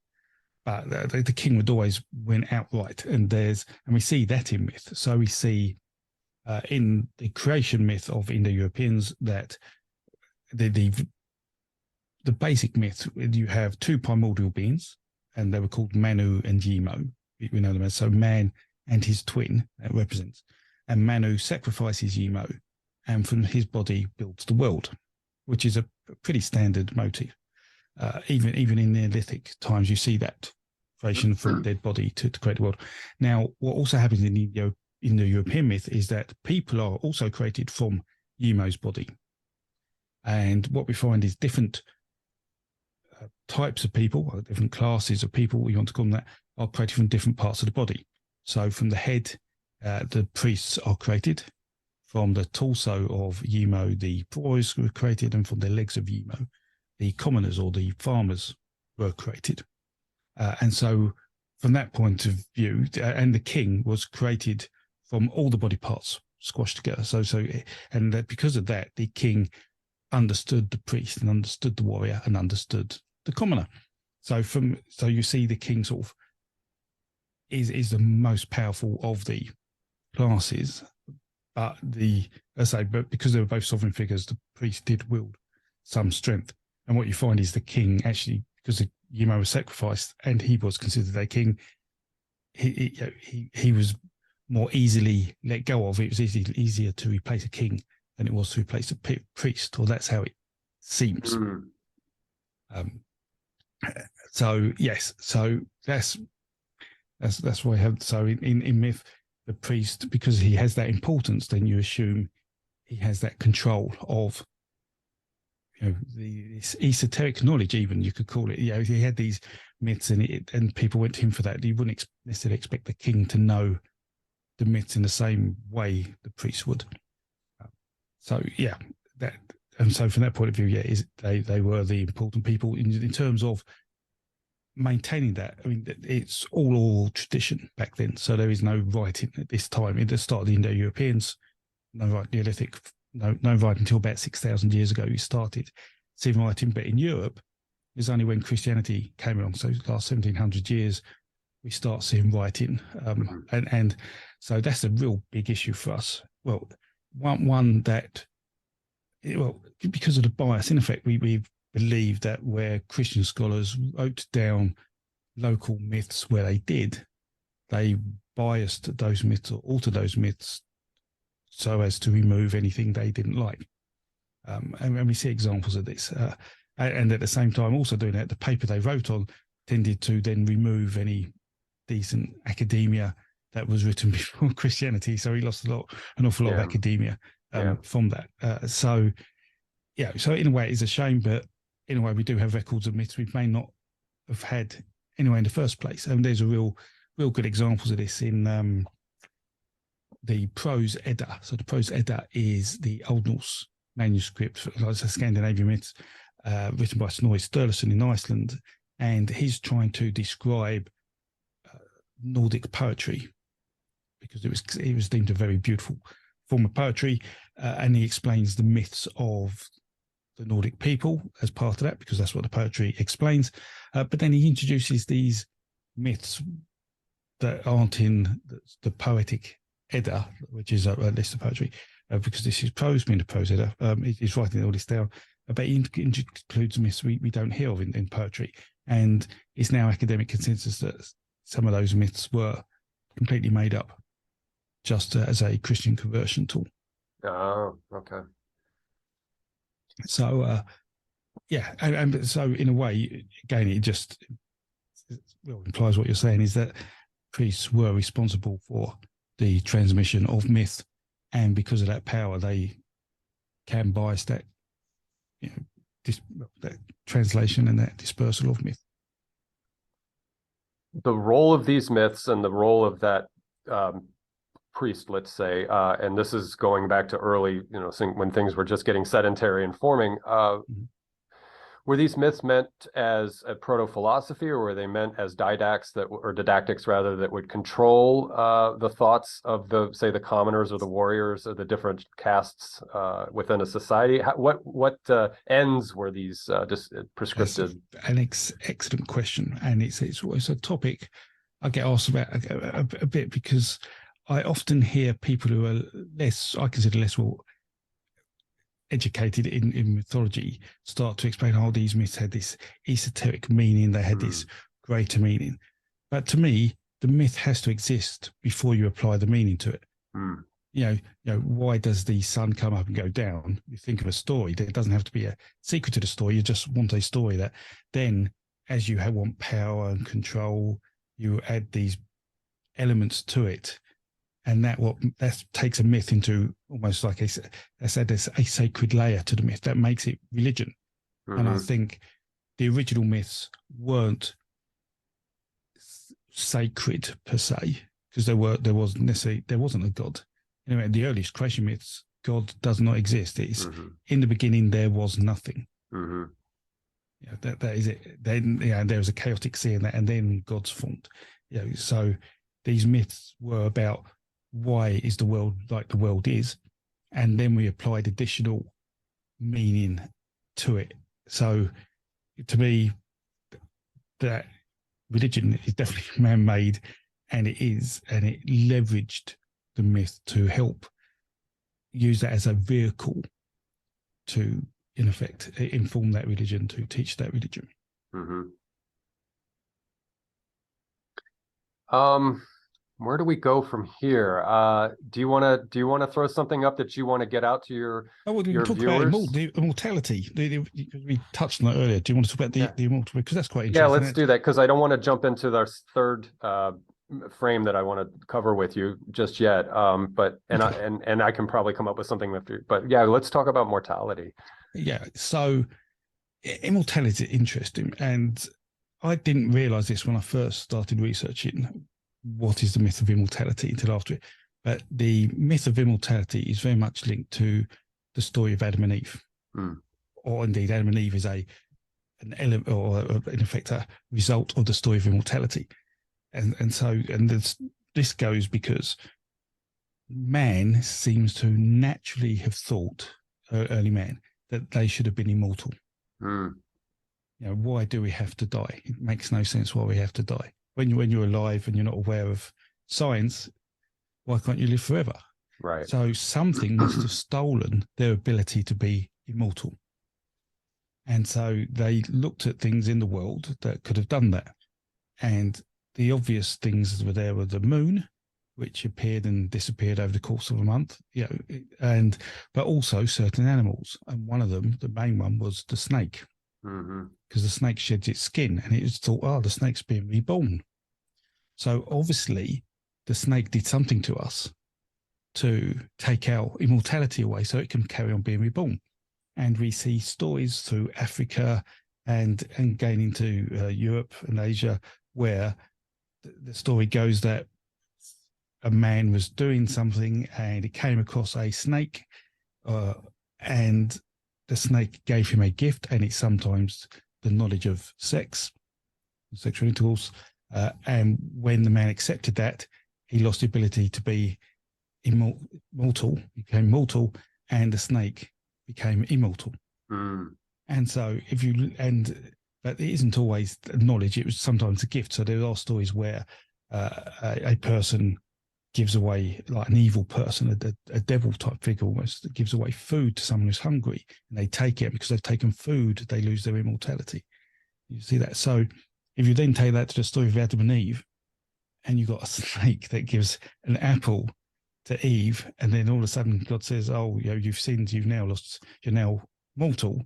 but the king would always win outright. And we see that in myth. So we see in the creation myth of Indo-Europeans that the basic myth, you have two primordial beings, and they were called Manu and Yimo. We know them as, so man and his twin, that represents. And Manu sacrifices Yimo, and from his body builds the world, which is a pretty standard motif. Even in Neolithic times, you see that creation from dead body to create the world. Now, what also happens in the Indo-European myth is that people are also created from Yimo's body. And what we find is different types of people, or different classes of people, we want to call them that, are created from different parts of the body. So from the head, the priests are created. From the torso of Yimo, the boys were created, and from the legs of Yimo, the commoners or the farmers were created. And so from that point of view, and the king was created from all the body parts squashed together. And that because of that, the king understood the priest and understood the warrior and understood the commoner. So you see the king sort of is the most powerful of the classes. But because they were both sovereign figures, the priest did wield some strength. And what you find is the king actually, because Yimo was sacrificed and he was considered a king, he was more easily let go of. It was easier to replace a king than it was to replace a priest, or that's how it seems. So yes, so that's why I have. So in myth, the priest, because he has that importance, then you assume he has that control of, this esoteric knowledge, even you could call it. He had these myths, and people went to him for that. You wouldn't necessarily expect the king to know the myths in the same way the priest would. So yeah, that, and so from that point of view, they were the important people in terms of maintaining that. I mean, it's all oral tradition back then, so there is no writing at this time. At the start of the Indo-Europeans, no Neolithic, no writing until about 6,000 years ago. You started seeing writing, but in Europe, it was only when Christianity came along. So the last 1,700 years, we start seeing writing, and so that's a real big issue for us. Well, one that, because of the bias, in effect, we believe that where Christian scholars wrote down local myths where they biased those myths or altered those myths so as to remove anything they didn't like. And we see examples of this. And at the same time, also doing that, the paper they wrote on tended to then remove any decent academia that was written before Christianity. So he lost an awful lot of academia from that. So in a way, it's a shame, but in a way, we do have records of myths we may not have had anyway in the first place. And there's a real good examples of this in the Prose Edda. So the Prose Edda is the Old Norse manuscript for Scandinavian myths, written by Snorri Sturluson in Iceland, and he's trying to describe Nordic poetry because it was deemed a very beautiful form of poetry, and he explains the myths of the Nordic people as part of that, because that's what the poetry explains. But then he introduces these myths that aren't in the poetic Edda, which is a list of poetry, because this is prose, being a prose Edda. He's writing all this down, but he includes myths we don't hear of in poetry. And it's now academic consensus that some of those myths were completely made up just as a Christian conversion tool. Oh, okay. So, and so in a way, again, it just implies what you're saying is that priests were responsible for the transmission of myth, and because of that power, they can bias that, that translation and that dispersal of myth. The role of these myths and the role of that priest, let's say, and this is going back to early, when things were just getting sedentary and forming. Were these myths meant as a proto-philosophy, or were they meant as didactics rather, that would control the thoughts of the commoners or the warriors or the different castes within a society? What ends were these just prescriptive? That's an excellent question, and it's always a topic I get asked about a bit, because I often hear people who are I consider less well educated in mythology start to explain how these myths had this esoteric meaning, they had this greater meaning. But to me, the myth has to exist before you apply the meaning to it. Why does the sun come up and go down? You think of a story, there doesn't have to be a secret to the story. You just want a story that then, as you want power and control, you add these elements to it. And that takes a myth into almost like a sacred layer to the myth that makes it religion. And I think the original myths weren't sacred per se, because there wasn't a god. The earliest creation myths, God does not exist. It's in the beginning there was nothing. That is it. Then there was a chaotic sea, and then God's formed. So these myths were about why is the world like the world is, and then we applied additional meaning to it. So to me, that religion is definitely man-made, and it leveraged the myth to help use that as a vehicle to, in effect, inform that religion, to teach that religion. Where do we go from here? Do you want to throw something up that you want to get out to your talk viewers? About mortality. We touched on that earlier. Do you want to talk about the immortal? Because that's quite interesting. Yeah, let's do that, because I don't want to jump into our third frame that I want to cover with you just yet. But I can probably come up with something with you. But yeah, let's talk about mortality. Yeah. So immortality is interesting, and I didn't realize this when I first started researching what is the myth of immortality until after it. But the myth of immortality is very much linked to the story of Adam and Eve. Or indeed, Adam and Eve is an element, or in effect a result of the story of immortality. And this goes because man seems to naturally have thought, early man, that they should have been immortal. Why do we have to die? It makes no sense why we have to die. When you're alive and you're not aware of science, why can't you live forever? Right. So something must have stolen their ability to be immortal. And so they looked at things in the world that could have done that. And the obvious things that were there were the moon, which appeared and disappeared over the course of a month, but also certain animals. And one of them, the main one, was the snake. Because the snake sheds its skin, and it was thought, the snake's being reborn. So obviously the snake did something to us to take our immortality away so it can carry on being reborn. And we see stories through Africa and going into Europe and Asia where the story goes that a man was doing something and he came across a snake, and the snake gave him a gift, and it's sometimes the knowledge of sexual intercourse. And when the man accepted that, he lost the ability to be immortal, became mortal, and the snake became immortal. And so but it isn't always knowledge, it was sometimes a gift. So there are stories where a person gives away, like an evil person, a devil type figure almost, that gives away food to someone who's hungry, and they take it, because they've taken food, they lose their immortality. You see that? So if you then take that to the story of Adam and Eve, and you've got a snake that gives an apple to Eve, and then all of a sudden God says, you've sinned, you're now mortal.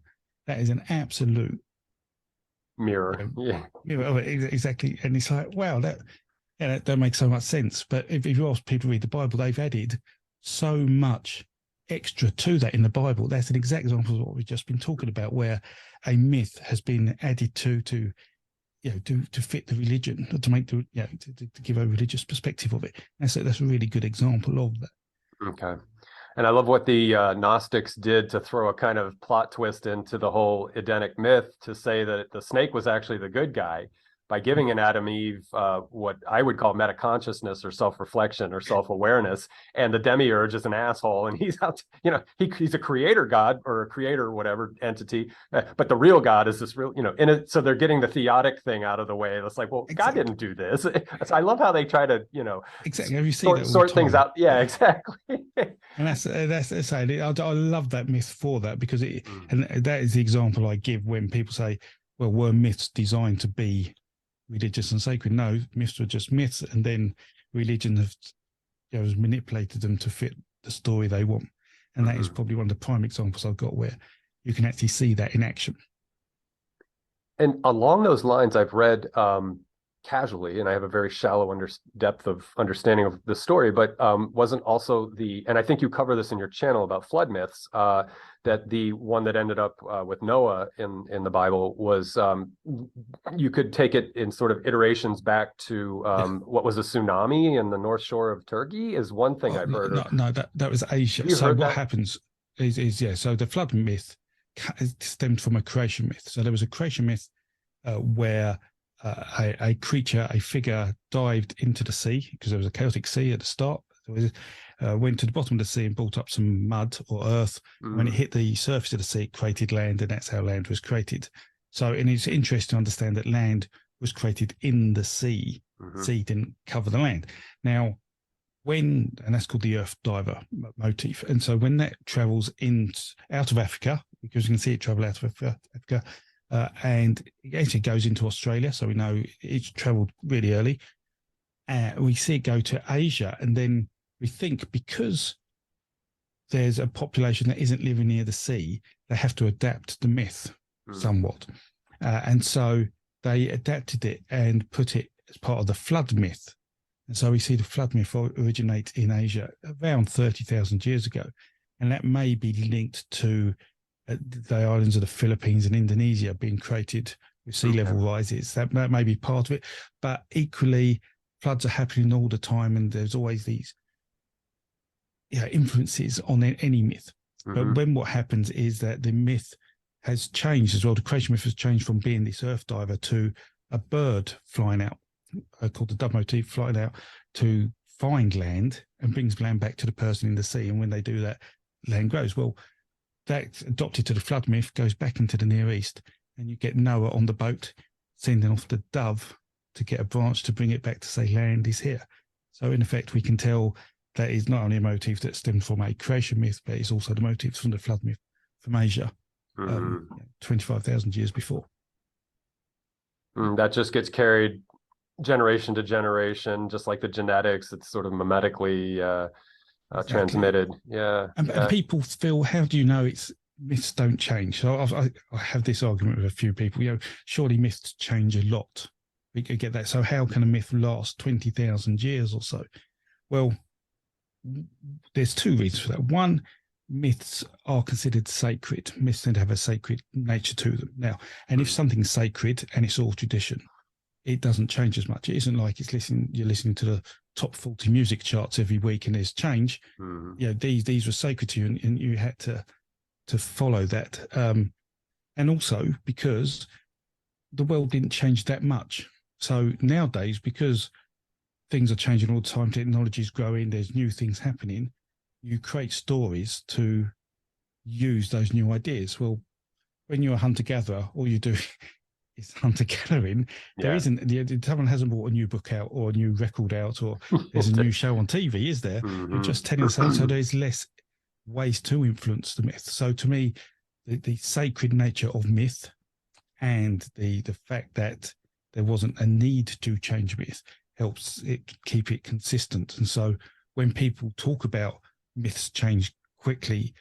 That is an absolute mirror. Exactly. And it's like, wow, that makes so much sense. But if you ask people to read the Bible, they've added so much extra to that in the Bible. That's an exact example of what we've just been talking about, where a myth has been added to to fit the religion, to make the to give a religious perspective of it. That's a really good example of that. Okay. And I love what the Gnostics did to throw a kind of plot twist into the whole Edenic myth, to say that the snake was actually the good guy by giving an Adam Eve what I would call metaconsciousness or self-reflection or self-awareness, and the demiurge is an asshole, and he's out, he's a creator god or a creator whatever entity, but the real God is this real, so they're getting the theotic thing out of the way. It's like, well, exactly. God didn't do this. So I love how they try to, exactly. Have you seen sort things out? Yeah, exactly. And that's I love that myth for that, because and that is the example I give when people say, well, were myths designed to be religious and sacred? No, myths were just myths, and then religion has manipulated them to fit the story they want. And that is probably one of the prime examples I've got where you can actually see that in action. And along those lines, I've read casually, and I have a very shallow depth of understanding of the story, but wasn't also and I think you cover this in your channel about flood myths, that the one that ended up with Noah in the Bible was, you could take it in sort of iterations back to what was a tsunami in the North Shore of Turkey is one thing I've heard. No, that was Asia. So what happens is so the flood myth stemmed from a creation myth. So there was a creation myth where a creature, a figure, dived into the sea because there was a chaotic sea at the start. So went to the bottom of the sea and brought up some mud or earth. When it hit the surface of the sea, it created land, and that's how land was created. So, and it's interesting to understand that land was created in the sea. Sea didn't cover the land. Now, and that's called the earth diver motif. And so when that travels out of Africa, because you can see it travel out of Africa, and it actually goes into Australia, so we know it's travelled really early. We see it go to Asia, and then we think because there's a population that isn't living near the sea, they have to adapt the myth somewhat. And so they adapted it and put it as part of the flood myth. And so we see the flood myth originate in Asia around 30,000 years ago. And that may be linked to the islands of the Philippines and Indonesia being created with sea level rises. That may be part of it. But equally, floods are happening all the time, and there's always these influences on any myth. But when what happens is that the myth has changed as well. The creation myth has changed from being this earth diver to a bird flying out, called the dove motif, flying out to find land and brings land back to the person in the sea. And when they do that, land grows. Well, that's adopted to the flood myth, goes back into the Near East, and you get Noah on the boat sending off the dove to get a branch to bring it back to say land is here. So in effect, we can tell that is not only a motif that stems from a creation myth, but it's also the motifs from the flood myth from Asia, 25,000 years before. That just gets carried generation to generation, just like the genetics. It's sort of mimetically exactly. Transmitted. And people feel, how do you know myths don't change? So I have this argument with a few people, surely myths change a lot. We could get that. So how can a myth last 20,000 years or so? Well, there's two reasons for that. One, myths are considered sacred. Myths tend to have a sacred nature to them. Now, and if something's sacred and it's all tradition, it doesn't change as much. It isn't like you're listening to the top 40 music charts every week and there's change. These were sacred to you, and you had to follow that. And also because the world didn't change that much. So nowadays, because things are changing all the time, technology is growing, there's new things happening, you create stories to use those new ideas. Well, when you're a hunter-gatherer, all you do is hunter-gathering. There isn't, someone hasn't brought a new book out or a new record out, or there's a new show on TV, is there? You're just telling the same, so there's less ways to influence the myth. So to me, the sacred nature of myth and the fact that there wasn't a need to change myth helps it keep it consistent. And so when people talk about myths change quickly,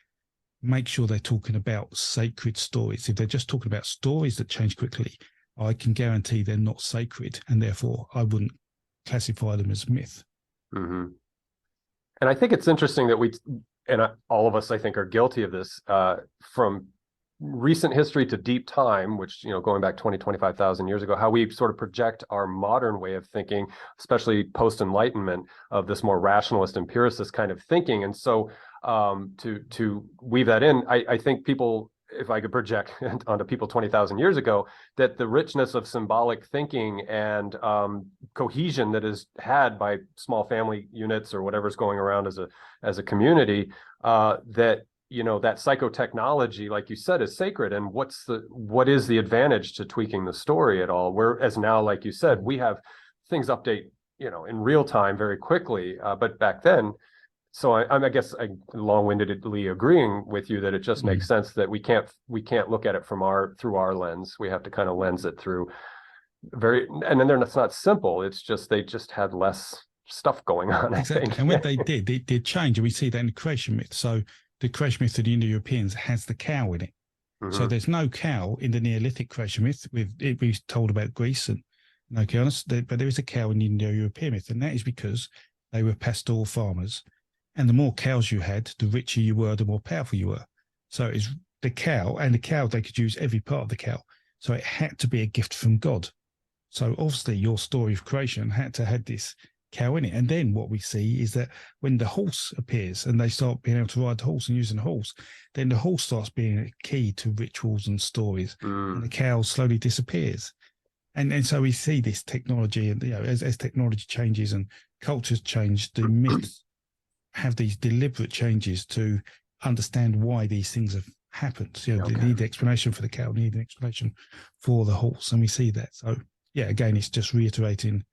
make sure they're talking about sacred stories. If they're just talking about stories that change quickly, I can guarantee they're not sacred, and therefore I wouldn't classify them as myth. And I think it's interesting that all of us, I think, are guilty of this, from recent history to deep time, which, going back 20, 25,000 years ago, how we sort of project our modern way of thinking, especially post-Enlightenment, of this more rationalist, empiricist kind of thinking. And so to weave that in, I think people, if I could project onto people 20,000 years ago, that the richness of symbolic thinking and cohesion that is had by small family units or whatever's going around as a community, that that psychotechnology, like you said, is sacred. And what is the advantage to tweaking the story at all? Whereas now, like you said, we have things update, in real time very quickly. But back then, so I guess I'm long-windedly agreeing with you that it just makes sense that we can't look at it through our lens. We have to kind of lens it through and then it's not simple. It's just, they just had less stuff going on. Exactly. I think. And what they did change, and we see that in the creation myth. So the creation myth of the Indo-Europeans has the cow in it. Mm-hmm. So there's no cow in the Neolithic creation myth. We've told about Greece and no cows, but there is a cow in the Indo-European myth, and that is because they were pastoral farmers. And the more cows you had, the richer you were, the more powerful you were. So it's the cow, and the cow, they could use every part of the cow. So it had to be a gift from God. So obviously your story of creation had to have this cow in it. And then what we see is that when the horse appears and they start being able to ride the horse and using the horse, then the horse starts being a key to rituals and stories, and the cow slowly disappears. And so we see this technology, and as technology changes and cultures change, the myths have these deliberate changes to understand why these things have happened. They need the explanation for the cow, need an explanation for the horse, and we see that. So again, it's just reiterating,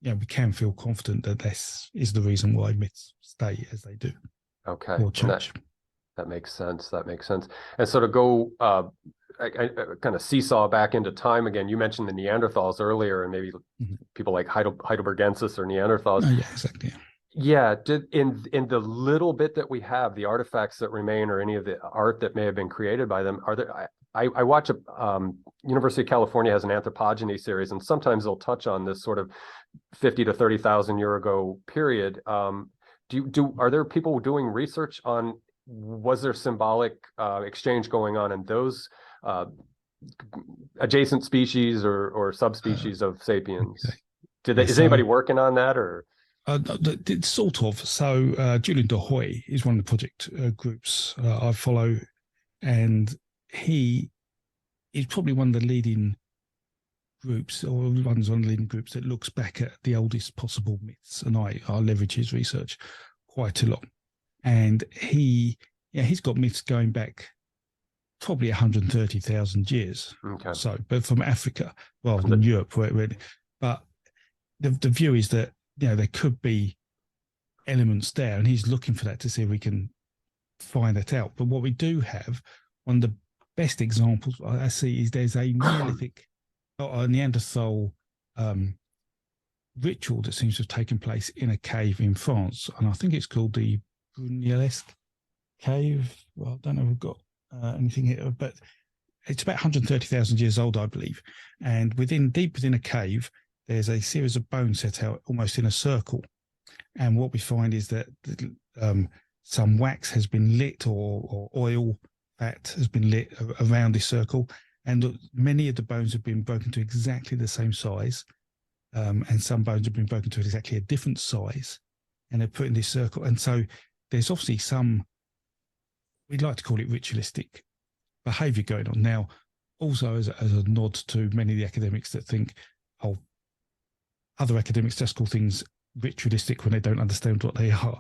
we can feel confident that this is the reason why myths stay as they do. Okay. Or change. That makes sense. And so to go I kind of seesaw back into time again, you mentioned the Neanderthals earlier, and maybe people like Heidelbergensis or Neanderthals. Oh, yeah, exactly. Yeah, in the little bit that we have, the artifacts that remain, or any of the art that may have been created by them, are there? I watch University of California has an anthropogeny series, and sometimes they'll touch on this sort of 50 to 30,000 year ago period. Are there people doing research on, was there symbolic exchange going on in those adjacent species or subspecies of sapiens? Okay. Is anybody working on that, or? Sort of. So Julian Dohoy is one of the project groups I follow, and he is probably one of the leading groups, or runs one of the leading groups that looks back at the oldest possible myths, and I leverage his research quite a lot. And he's got myths going back probably 130,000 years. Okay. So, but from Africa rather than Europe, but the view is that there could be elements there, and he's looking for that to see if we can find that out. But what we do have, one of the best examples I see, is there's a Neolithic or a Neanderthal ritual that seems to have taken place in a cave in France, and I think it's called the Brunellesque cave. Well, I don't know if we've got anything here, but it's about 130,000 years old, I believe. And deep within a cave, there's a series of bones set out almost in a circle. And what we find is that some wax has been lit, or oil, fat has been lit around this circle. And many of the bones have been broken to exactly the same size. And some bones have been broken to exactly a different size. And they're put in this circle. And so there's obviously some, we'd like to call it ritualistic behavior going on. Now, also as a nod to many of the academics that think, other academics just call things ritualistic when they don't understand what they are.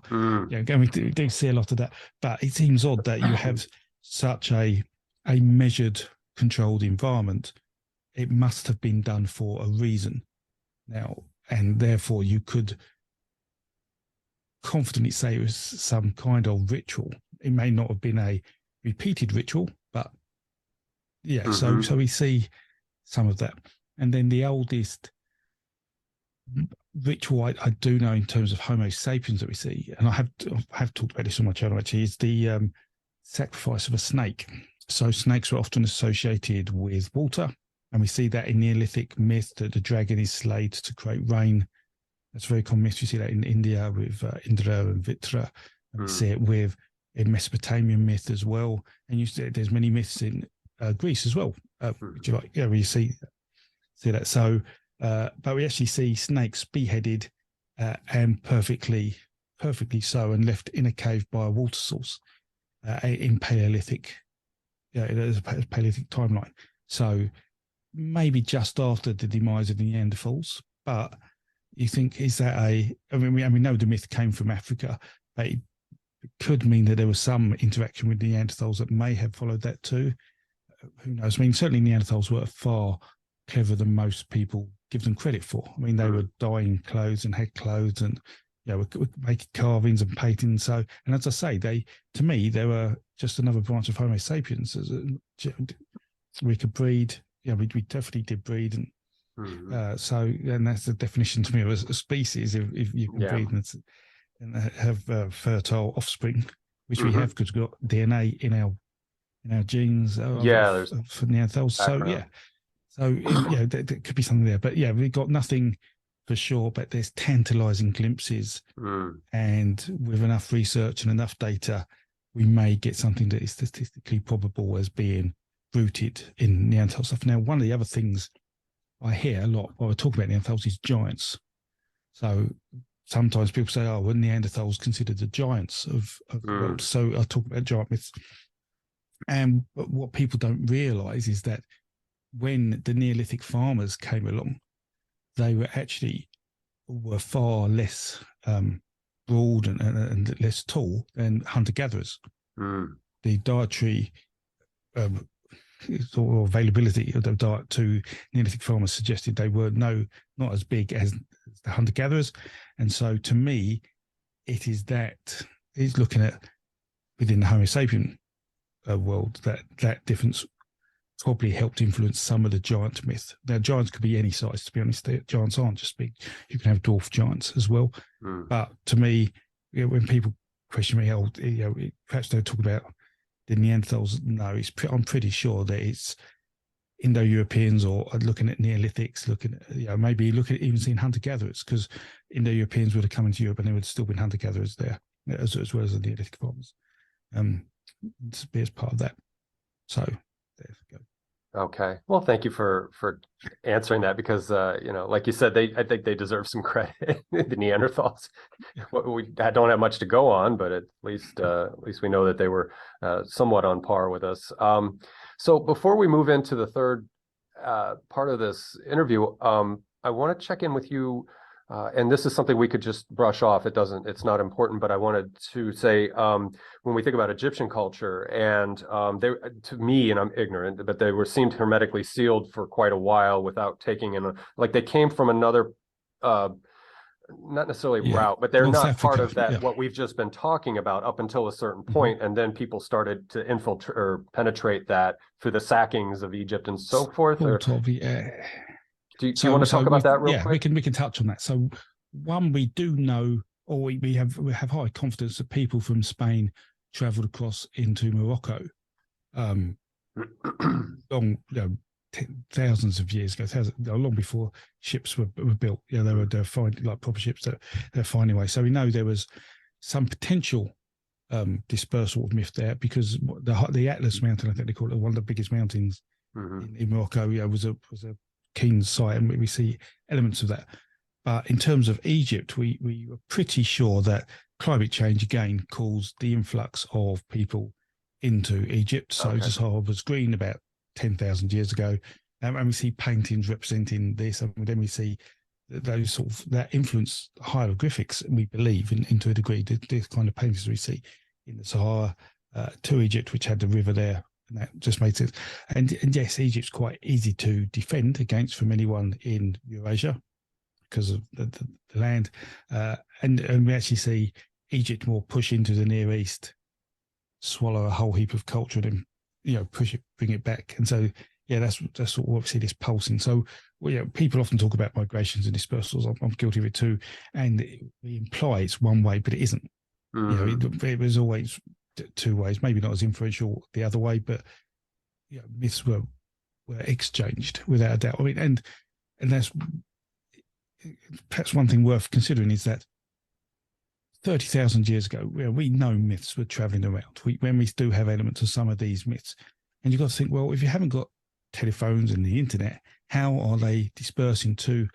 Again, we do see a lot of that. But it seems odd that you have such a measured, controlled environment. It must have been done for a reason now, and therefore you could confidently say it was some kind of ritual. It may not have been a repeated ritual, but so we see some of that. And then the oldest ritual I do know in terms of Homo sapiens that we see, and I have talked about this on my channel actually, is the sacrifice of a snake. So snakes were often associated with water, and we see that in Neolithic myth that the dragon is slayed to create rain. That's a very common myth. You see that in India with Indra and Vitra, and we see it with in Mesopotamian myth as well, and you see there's many myths in Greece as well. Which you like, where you see that. So, but we actually see snakes beheaded and perfectly so, and left in a cave by a water source in Paleolithic. Yeah, there's a Paleolithic timeline. So maybe just after the demise of the Neanderthals, but you think, is that I mean, we know the myth came from Africa, but it could mean that there was some interaction with Neanderthals that may have followed that too. Who knows? I mean, certainly Neanderthals were far cleverer than most people give them credit for. I mean, they were dyeing clothes and had clothes, and were making carvings and paintings. So, and as I say, to me, they were just another branch of Homo sapiens. We could breed. Yeah, we definitely did breed, and so, and that's the definition to me of a species. If you can breed and have fertile offspring, which we have, because we've got DNA in our genes. For Neanderthals. So there could be something there, but we've got nothing for sure. But there's tantalizing glimpses, and with enough research and enough data, we may get something that is statistically probable as being rooted in Neanderthal stuff. Now, one of the other things I hear a lot while I talk about Neanderthals is giants. So sometimes people say, "Oh, were Neanderthals considered the giants of the world?" So I talk about giant myths, but what people don't realise is that when the Neolithic farmers came along, they were far less broad and less tall than hunter-gatherers. The dietary or availability of the diet to Neolithic farmers suggested they were not as big as the hunter-gatherers. And so to me, it's looking at within the Homo sapien world that difference probably helped influence some of the giant myth. Now, giants could be any size, to be honest. Giants aren't just big. You can have dwarf giants as well. But to me, when people question me, perhaps they're talking about the Neanderthals. No, I'm pretty sure that it's Indo-Europeans, or looking at Neolithics, maybe even seeing hunter-gatherers, because Indo-Europeans would have come into Europe and there would have still been hunter-gatherers there, as well as the Neolithic farmers. To be as part of that. So there you go. Okay. Well, thank you for answering that, because like you said, I think they deserve some credit. The Neanderthals. We don't have much to go on, but at least we know that they were somewhat on par with us. So before we move into the third part of this interview, I want to check in with you. And this is something we could just brush off. It's not important, but I wanted to say, when we think about Egyptian culture, and to me, and I'm ignorant, but they seemed hermetically sealed for quite a while without taking in, like they came from another, not necessarily route, but they're North not Africa, part of that, what we've just been talking about up until a certain point. And then people started to infiltrate or penetrate that through the sackings of Egypt and so forth. Do you want to talk about that real quick? We can touch on that. So one, we do know, or we have high confidence that people from Spain travelled across into Morocco thousands of years ago, long before ships were built. They were finding like proper ships that they're finding ways. So we know there was some potential dispersal of myth there, because the Atlas Mountain, I think they call it, one of the biggest mountains in Morocco, was a keen site, and we see elements of that. But in terms of Egypt, we were pretty sure that climate change again caused the influx of people into Egypt. So the Sahara was green about 10,000 years ago, and we see paintings representing this, and then we see those sort of that influence hieroglyphics, we believe, into a degree, the kind of paintings we see in the Sahara to Egypt, which had the river there. And that just made sense. And yes, Egypt's quite easy to defend against from anyone in Eurasia because of the land. And we actually see Egypt more push into the Near East, swallow a whole heap of culture, and then push it, bring it back. And so that's sort of what we see, this pulsing. So people often talk about migrations and dispersals. I'm guilty of it too, and we imply it's one way, but it isn't. It was always two ways, maybe not as influential the other way, but myths were exchanged without a doubt. I mean, and that's perhaps one thing worth considering, is that 30,000 years ago, we know myths were traveling around. When we do have elements of some of these myths. And you've got to think, well, if you haven't got telephones and the internet, how are they dispersing to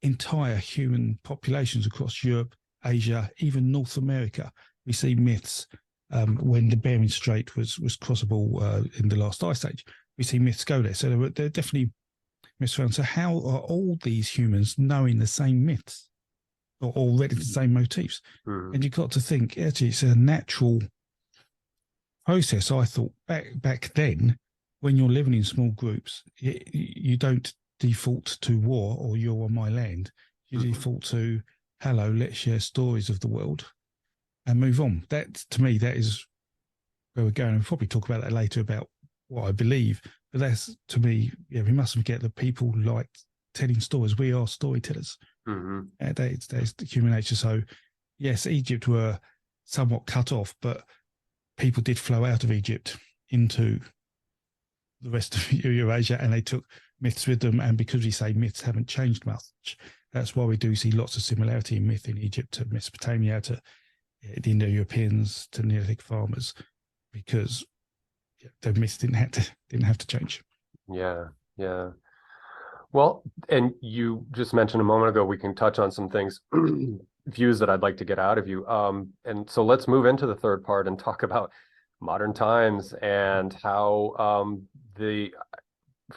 entire human populations across Europe, Asia, even North America? We see myths when the Bering Strait was crossable in the last ice age. We see myths go there. So they're definitely myths around. So how are all these humans knowing the same myths or reading the same motifs? Mm. And you've got to think, actually, it's a natural process. I thought back then, when you're living in small groups, you don't default to war or you're on my land. You default to, hello, let's share stories of the world and move on. That, to me, that is where we're going. We'll probably talk about that later about what I believe. But that's, to me, we mustn't forget that people like telling stories. We are storytellers. Mm-hmm. That's the human nature. So, yes, Egypt were somewhat cut off, but people did flow out of Egypt into the rest of Eurasia, and they took myths with them. And because we say myths haven't changed much, that's why we do see lots of similarity in myth in Egypt to Mesopotamia to the Indo-Europeans to Neolithic farmers, because the myths didn't have to change. Yeah, yeah. Well, and you just mentioned a moment ago, we can touch on some things, views that I'd like to get out of you. And so let's move into the third part and talk about modern times and how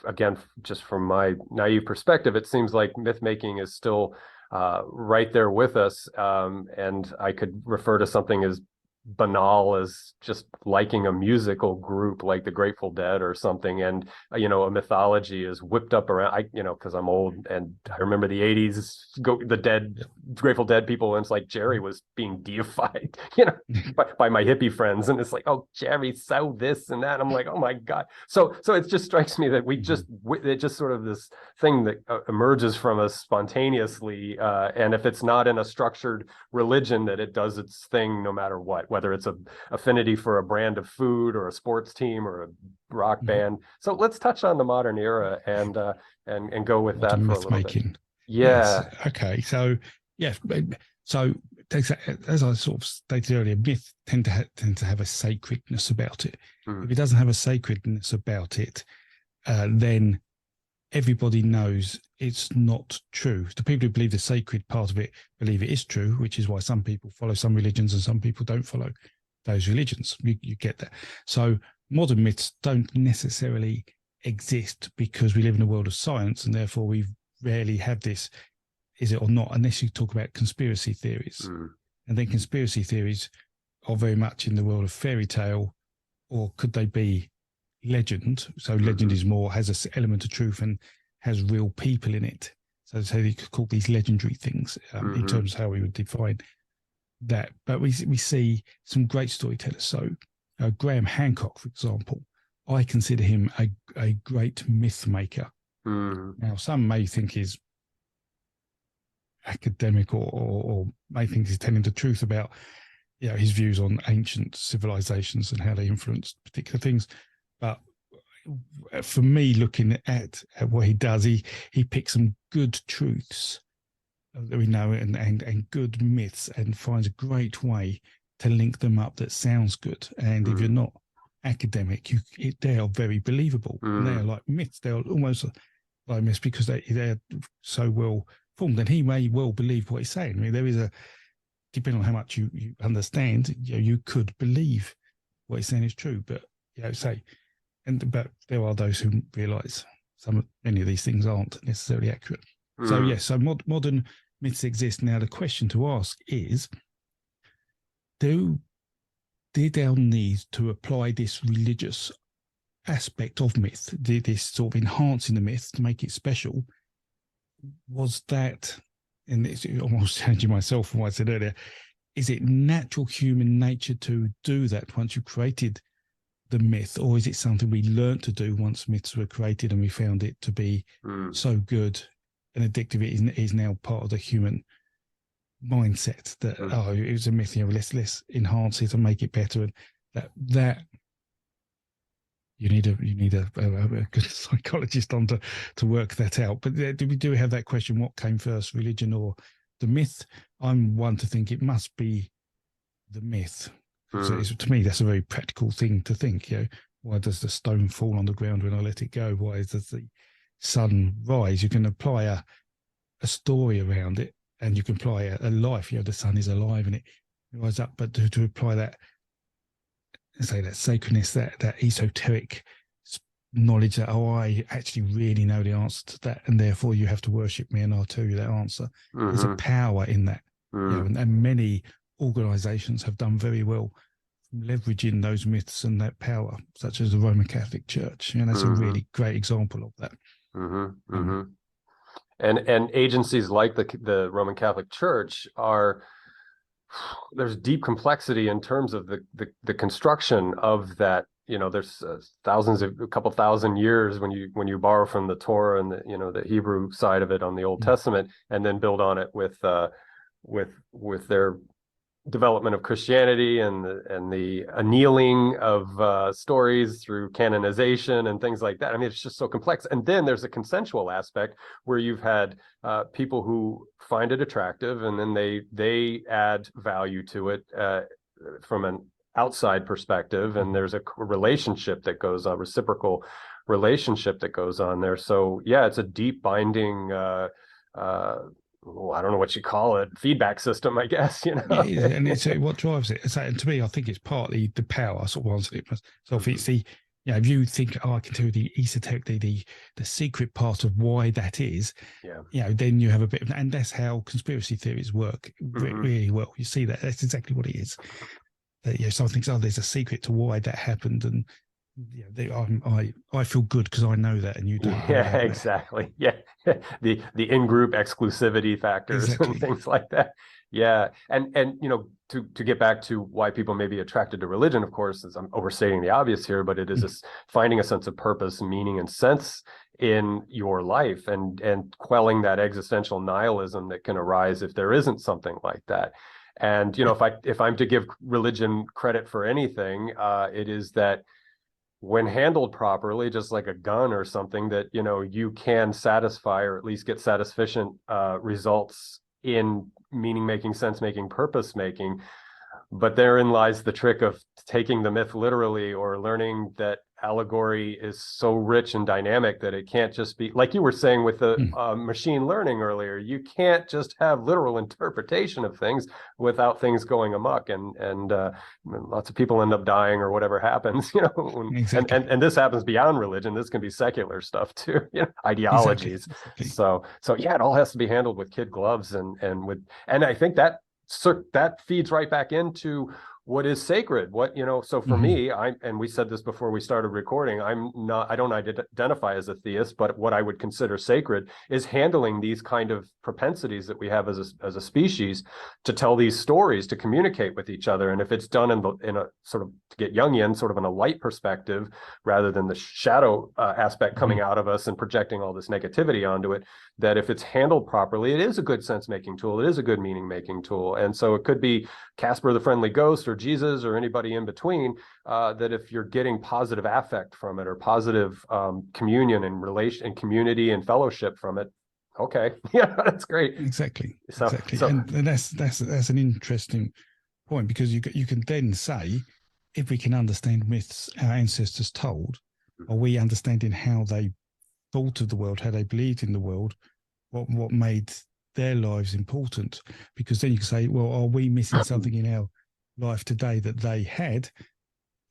again, just from my naive perspective, it seems like myth making is still right there with us. And I could refer to something as banal as just liking a musical group like the Grateful Dead or something, and a mythology is whipped up around. Because I'm old and I remember the '80s, Grateful Dead people, and it's like Jerry was being deified, by my hippie friends, and it's like, oh, Jerry, so this and that. I'm like, oh my god. So it just strikes me that it just sort of this thing that emerges from us spontaneously, and if it's not in a structured religion, that it does its thing no matter what, whether it's a affinity for a brand of food or a sports team or a rock band. So let's touch on the modern era and go with that for a little bit. Yeah. Yes. Okay. So yeah. So as I sort of stated earlier, myth tend to have a sacredness about it. If it doesn't have a sacredness about it, then everybody knows it's not true. The people who believe the sacred part of it believe it is true, which is why some people follow some religions and some people don't follow those religions. You get that. So modern myths don't necessarily exist because we live in a world of science, and therefore we rarely have this, is it or not, unless you talk about conspiracy theories. And then conspiracy theories are very much in the world of fairy tale, or could they be legend? So legend is more, has an element of truth and has real people in it. So you could call these legendary things in terms of how we would define that. But we see some great storytellers. So Graham Hancock, for example, I consider him a great myth maker. Now, some may think he's academic or may think he's telling the truth about his views on ancient civilizations and how they influenced particular things. But for me, looking at what he does, he picks some good truths that we know and good myths, and finds a great way to link them up that sounds good. And if you're not academic, they are very believable. And they are like myths. They're almost like myths because they're so well formed. And he may well believe what he's saying. I mean, there is depending on how much you understand, you could believe what he's saying is true. But but there are those who realise many of these things aren't necessarily accurate. So yes, so modern myths exist. Now the question to ask is, did our need to apply this religious aspect of myth, this sort of enhancing the myth to make it special, was that, and it's almost changing myself from what I said earlier, is it natural human nature to do that once you've created the myth, or is it something we learned to do once myths were created and we found it to be so good and addictive? It is now part of the human mindset that it was a myth, let's enhance it and make it better, and that you need a good psychologist on to work that out. But we do have that question: what came first, religion or the myth? I'm one to think it must be the myth. So to me, that's a very practical thing to think. Why does the stone fall on the ground when I let it go? Why does the sun rise? You can apply a story around it, and you can apply a life. The sun is alive and it rises up. But to apply that, say that sacredness, that esoteric knowledge that I actually really know the answer to that, and therefore you have to worship me and I'll tell you that answer. There's a power in that. And many organizations have done very well leveraging those myths and that power, such as the Roman Catholic Church. That's a really great example of that. And agencies like the Roman Catholic Church there's deep complexity in terms of the construction of that. There's a couple thousand years when you borrow from the Torah and the Hebrew side of it on the Old Testament, and then build on it with their development of Christianity and the annealing of stories through canonization and things like that. I mean, it's just so complex. And then there's a consensual aspect where you've had people who find it attractive, and then they add value to it from an outside perspective, and there's a relationship that goes on, reciprocal relationship that goes on there. So yeah, it's a deep binding I don't know what you call it, feedback system, I guess. Yeah, and it's what drives it. And to me, I think it's partly the power. I sort of answered it myself. It's the if you think, I can tell you the esoteric, the secret part of why that is, then you have a bit of, and that's how conspiracy theories work really well. You see that's exactly what it is. Someone thinks, there's a secret to why that happened, and I feel good because I know that, and you don't. Yeah, exactly. Yeah, the in-group exclusivity factors and things like that. Yeah, and to get back to why people may be attracted to religion, of course, as I'm overstating the obvious here, but it is finding a sense of purpose, meaning, and sense in your life, and quelling that existential nihilism that can arise if there isn't something like that. And if I'm to give religion credit for anything, it is that when handled properly, just like a gun or something, that you can satisfy, or at least get sufficient results in meaning making, sense making, purpose making. But therein lies the trick of taking the myth literally, or learning that allegory is so rich and dynamic that it can't just be, like you were saying with the machine learning earlier, you can't just have literal interpretation of things without things going amok, and lots of people end up dying or whatever happens, Exactly. and this happens beyond religion. This can be secular stuff too, ideologies. Exactly. So yeah, it all has to be handled with kid gloves, and I think that feeds right back into what is sacred. So for me, and we said this before we started recording, I don't identify as a theist, but what I would consider sacred is handling these kind of propensities that we have as a species to tell these stories, to communicate with each other. And if it's done in a sort of, to get Jungian, sort of in a light perspective, rather than the shadow aspect coming out of us and projecting all this negativity onto it, that if it's handled properly, it is a good sense-making tool. It is a good meaning-making tool. And so it could be Casper the Friendly Ghost, or Jesus, or anybody in between, that if you're getting positive affect from it, or positive communion and relation and community and fellowship from it, okay, yeah, that's great. Exactly. So, and that's an interesting point, because you can then say, if we can understand myths our ancestors told, are we understanding how they thought of the world, how they believed in the world, what made their lives important? Because then you can say, well, are we missing something in our life today that they had?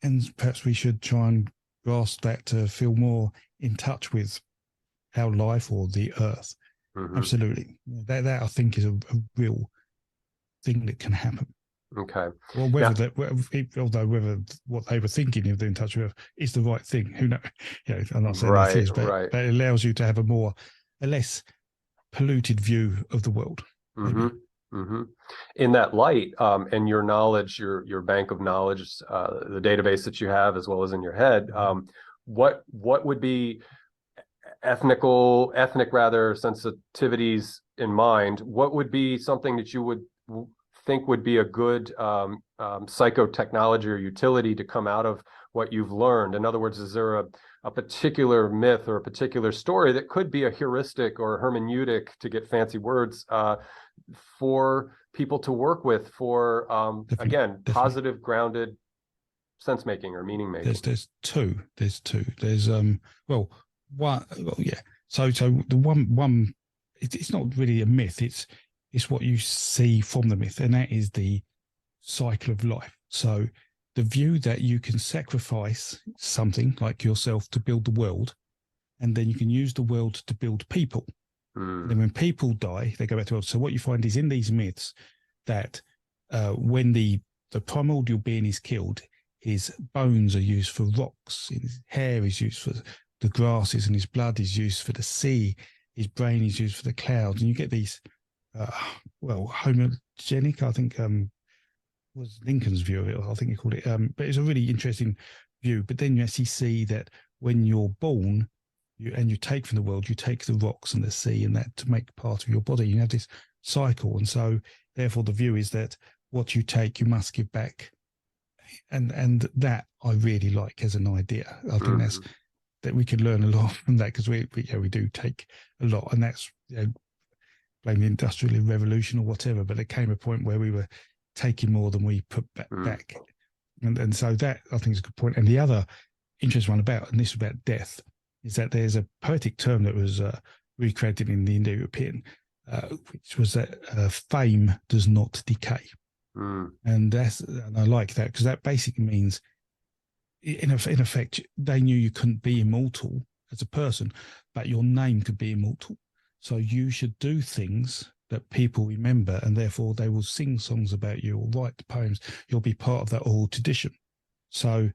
And perhaps we should try and grasp that to feel more in touch with our life or the earth. Absolutely. That I think is a real thing that can happen. Okay. Well, whether what they were thinking of in touch with is the right thing, who knows? I'm not saying that is, but that allows you to have a less polluted view of the world. In that light, and your knowledge, your bank of knowledge, the database that you have, as well as in your head, what would be ethnic sensitivities in mind? What would be something that you would think would be a good psychotechnology or utility to come out of what you've learned? In other words, is there a particular myth or a particular story that could be a heuristic or a hermeneutic, to get fancy words, for people to work with for, again, definitely. positive, grounded sense making or meaning making? There's two. There's well, one, well, yeah. So the one it's not really a myth. It's what you see from the myth, and that is the cycle of life. So the view that you can sacrifice something like yourself to build the world, and then you can use the world to build people. And then when people die, they go back to the world. So what you find is in these myths that when the primordial being is killed, his bones are used for rocks, his hair is used for the grasses, and his blood is used for the sea, his brain is used for the clouds. And you get these, homogenic, I think was Lincoln's view of it, I think he called it. But it's a really interesting view. But then you actually see that when you're born, you take from the world, you take the rocks and the sea and that to make part of your body. You have this cycle. And so therefore the view is that what you take, you must give back. And that I really like as an idea. I think that we can learn a lot from that, because we do take a lot, and that's, blame the Industrial Revolution or whatever, but there came a point where we were taking more than we put back. And so that, I think, is a good point. And the other interesting one about, and this is about death, is that there's a poetic term that was recreated in the Indo-European, which was that fame does not decay. And I like that, because that basically means, in effect, they knew you couldn't be immortal as a person, but your name could be immortal. So you should do things that people remember, and therefore they will sing songs about you or write poems. You'll be part of that oral tradition. So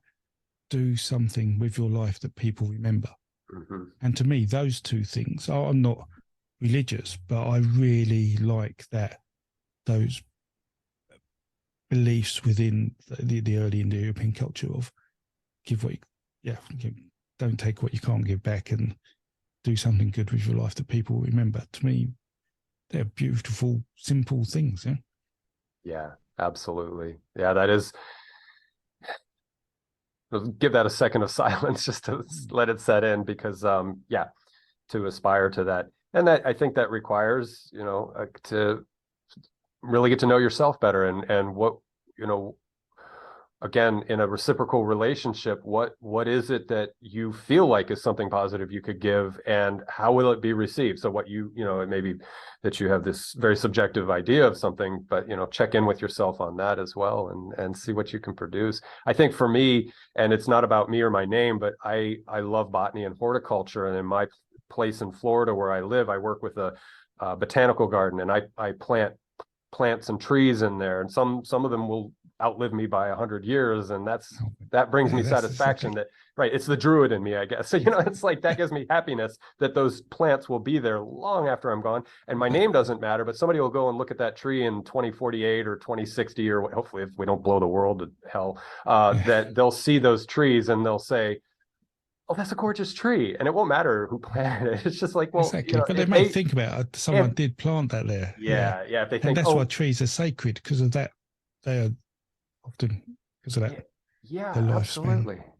do something with your life that people remember. And to me, those two things, I'm not religious, but I really like those beliefs within the early Indo-European culture of don't take what you can't give back, and do something good with your life that people remember. To me, they're beautiful, simple things. Yeah, absolutely. Yeah, that is. Give that a second of silence just to let it set in, because to aspire to that, and that, I think that requires, to really get to know yourself better, and what, again, in a reciprocal relationship, what is it that you feel like is something positive you could give, and how will it be received? So what it may be that you have this very subjective idea of something, but check in with yourself on that as well, and see what you can produce. I think for me, and it's not about me or my name, but I love botany and horticulture, and in my place in Florida where I live, I work with a botanical garden, and I plant plants and trees in there, and some of them will outlive me by 100 years, and that brings me satisfaction. That, right, it's the druid in me, I guess. So it's like that gives me happiness that those plants will be there long after I'm gone, and my name doesn't matter, but somebody will go and look at that tree in 2048 or 2060, or hopefully, if we don't blow the world to hell, that they'll see those trees and they'll say, oh, that's a gorgeous tree. And it won't matter who planted it. It's just like, well, exactly. But they may think about it. Someone did plant that there. Yeah. If they think, and that's why trees are sacred, because of that. They are often because of that. Yeah,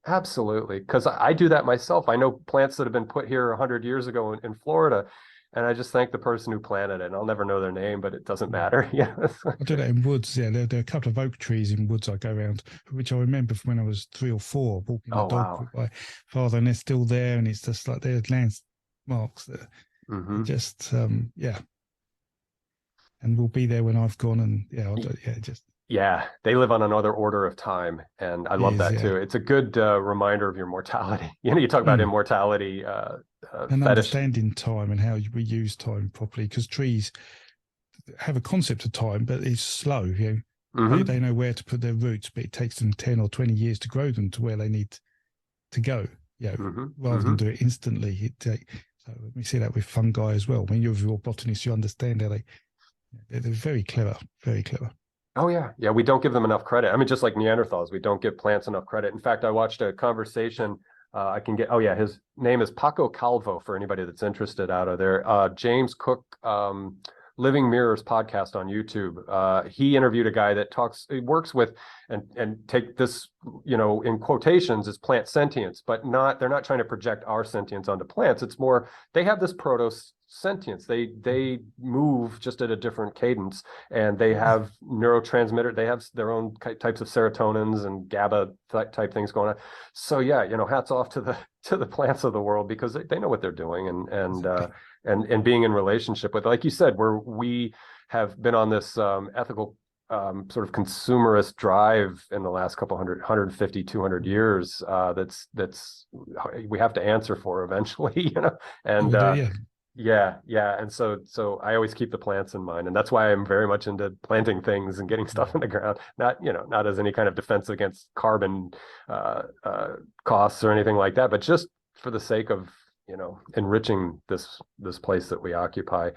absolutely. Because I do that myself. I know plants that have been put here 100 years ago in Florida, and I just thank the person who planted it. And I'll never know their name, but it doesn't matter. Yeah, I do that in woods. Yeah, there are a couple of oak trees in woods I go around, which I remember from when I was 3 or 4, walking the dog with my father, and they're still there, and it's just like there's landmarks there. Just and we'll be there when I've gone, and they live on another order of time, and I love that too. It's a good reminder of your mortality. You talk about immortality, and understanding time and how we use time properly, because trees have a concept of time, but it's slow. They know where to put their roots, but it takes them 10 or 20 years to grow them to where they need to go. Rather than do it instantly. So we see that with fungi as well. When you're a botanist, you understand how they're very clever, very clever. Oh, yeah. We don't give them enough credit. I mean, just like Neanderthals, we don't give plants enough credit. In fact, I watched a conversation. His name is Paco Calvo, for anybody that's interested out of there. James Cook, Living Mirrors podcast on YouTube. He interviewed a guy that works with, and take this, in quotations, is plant sentience, but they're not trying to project our sentience onto plants. It's more, they have this proto sentience. They move just at a different cadence, and they have neurotransmitter. They have their own types of serotonins and GABA type things going on. So yeah, hats off to the plants of the world, because they know what they're doing, and being in relationship with, like you said, where we have been on this ethical sort of consumerist drive in the last couple 150, 200 years, that's we have to answer for eventually, and and so I always keep the plants in mind, and that's why I'm very much into planting things and getting stuff in the ground, not as any kind of defense against carbon costs or anything like that, but just for the sake of enriching this place that we occupy.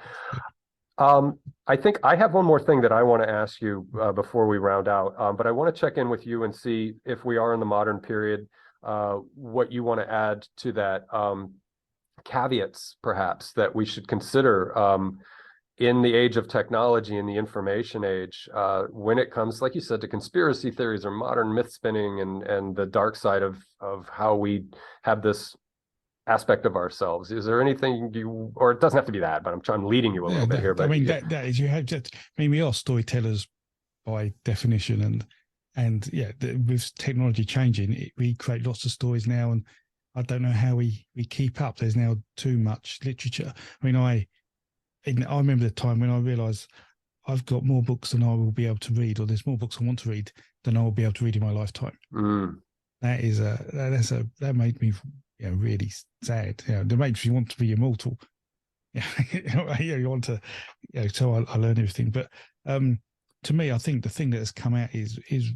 I think I have one more thing that I want to ask you before we round out, but I want to check in with you and see if we are in the modern period, what you want to add to that, caveats perhaps that we should consider in the age of technology, in the information age, when it comes, like you said, to conspiracy theories or modern myth spinning and the dark side of how we have this aspect of ourselves. Is there anything or it doesn't have to be that, but I'm leading you a little bit here. But I mean, that is, you have to, I mean, we are storytellers by definition, and with technology changing, we create lots of stories now, and I don't know how we keep up. There's now too much literature. I mean, I remember the time when I realized I've got more books than I will be able to read, or there's more books I want to read than I will be able to read in my lifetime. That made me really sad. That makes you want to be immortal. You want to. So I learn everything. But to me, I think the thing that has come out is